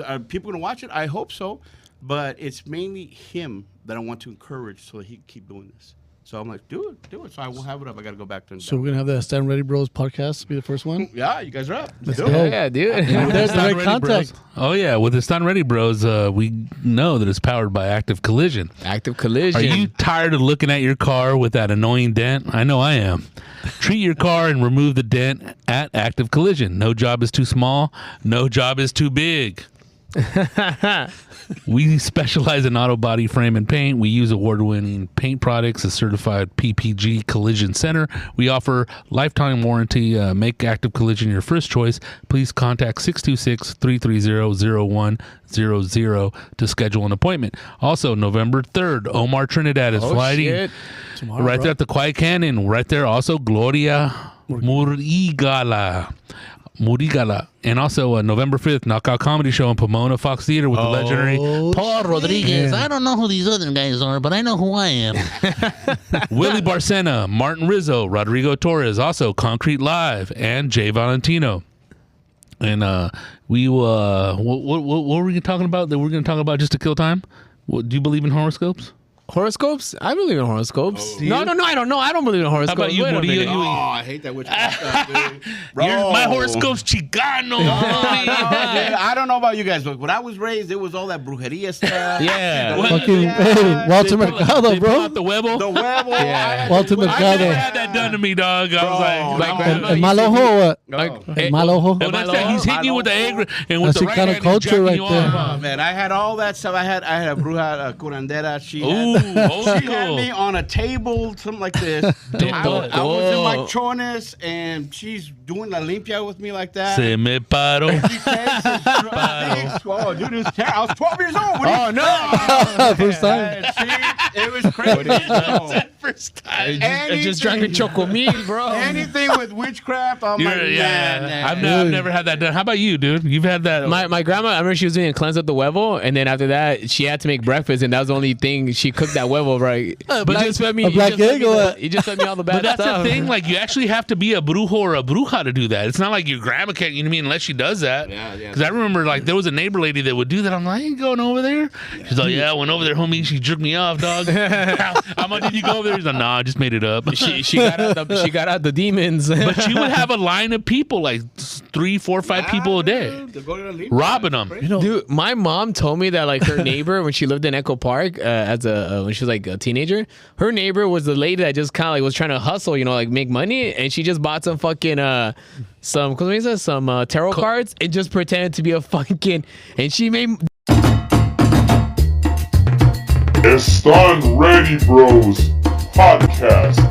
are people gonna watch it? I hope so, but it's mainly him that I want to encourage so that he can keep doing this. So I'm like, do it. So I will have it up. I got to go back to. So we're gonna have the Stand Ready Bros podcast be the first one. Yeah, you guys are up. Let's Do go. it. Yeah, dude. There's the right contact. Oh yeah, with the Stand Ready Bros, we know that it's powered by Active Collision. Active Collision. Are you tired of looking at your car with that annoying dent? I know I am. Treat your car and remove the dent at Active Collision. No job is too small. No job is too big. We specialize in auto body frame and paint. We use award-winning paint products, a certified PPG Collision Center. We offer lifetime warranty. Make Active Collision your first choice. Please contact 626-330-0100 to schedule an appointment. Also, November 3rd, Omar Trinidad is flying Shit. Tomorrow, right bro. there at the Quiet Canyon. Right there, also Gloria Murigala. And also November 5th, Knockout Comedy Show in Pomona Fox Theater with the legendary Paul Rodriguez. Yeah. I don't know who these other guys are, but I know who I am. Willie Barcena, Martin Rizo, Rodrigo Torres, also Concrete Live, and Jay Valentino. And we what were we talking about? That we're going to talk about just to kill time? Do you believe in horoscopes? Horoscopes? I believe in horoscopes. No, I don't know. I don't believe in horoscopes. How about you, Wait a Murillo? minute. You- Oh, I hate that witchcraft stuff, dude. Bro. My horoscope's Chicano. No, dude, I don't know about you guys, but when I was raised, it was all that brujeria stuff. Yeah. Fucking hey, Walter Mercado, They pull bro. out the huevo. The huevo. Yeah. Walter I Mercado. never had that done to me, dog. I was like, El mal ojo or what? eh, El mal ojo. oh, that's that. He's hitting you with the egg and with That's the right Chicano hand, he's culture jacking right you there. off. Oh, man, I had all that stuff. I had a bruja curandera. She Ooh, had, old she had school. me on a table, something like this. I was in my chones, and she's doing la limpia with me like that. Se me paro. She takes and oh, dude, it was terrible. I was 12 years old. What Oh, no. First time. it was crazy. First time. I just drank a chocomil, bro. Anything with witchcraft, I'm like, Yeah, man. I've never had that done. How about you, dude? You've had that? My grandma, I remember she was doing a cleanse up the huevo, and then after that, she had to make breakfast, and that was the only thing she cooked that huevo, right? But just fed me, a black egg or what? he just fed me all the bad But that's stuff. the thing. Like, you actually have to be a brujo or a bruja to do that. It's not like your grandma can't. You know what I mean? Unless she does that. Yeah. Because I remember, like, there was a neighbor lady that would do that. I'm like, I ain't going over there. She's like, yeah, I went over there, homie. She jerked me off, dog. How much did you go over there? He's like, nah, I just made it up. She got out the demons. But she would have a line of people, like 3, 4, 5 people a day, robbing them. Dude, my mom told me that like her neighbor when she lived in Echo Park when she was like a teenager, her neighbor was the lady that just kind of like was trying to hustle, like make money, and she just bought some fucking some tarot cards and just pretended to be a fucking, and she made. Están Ready Bros Podcast.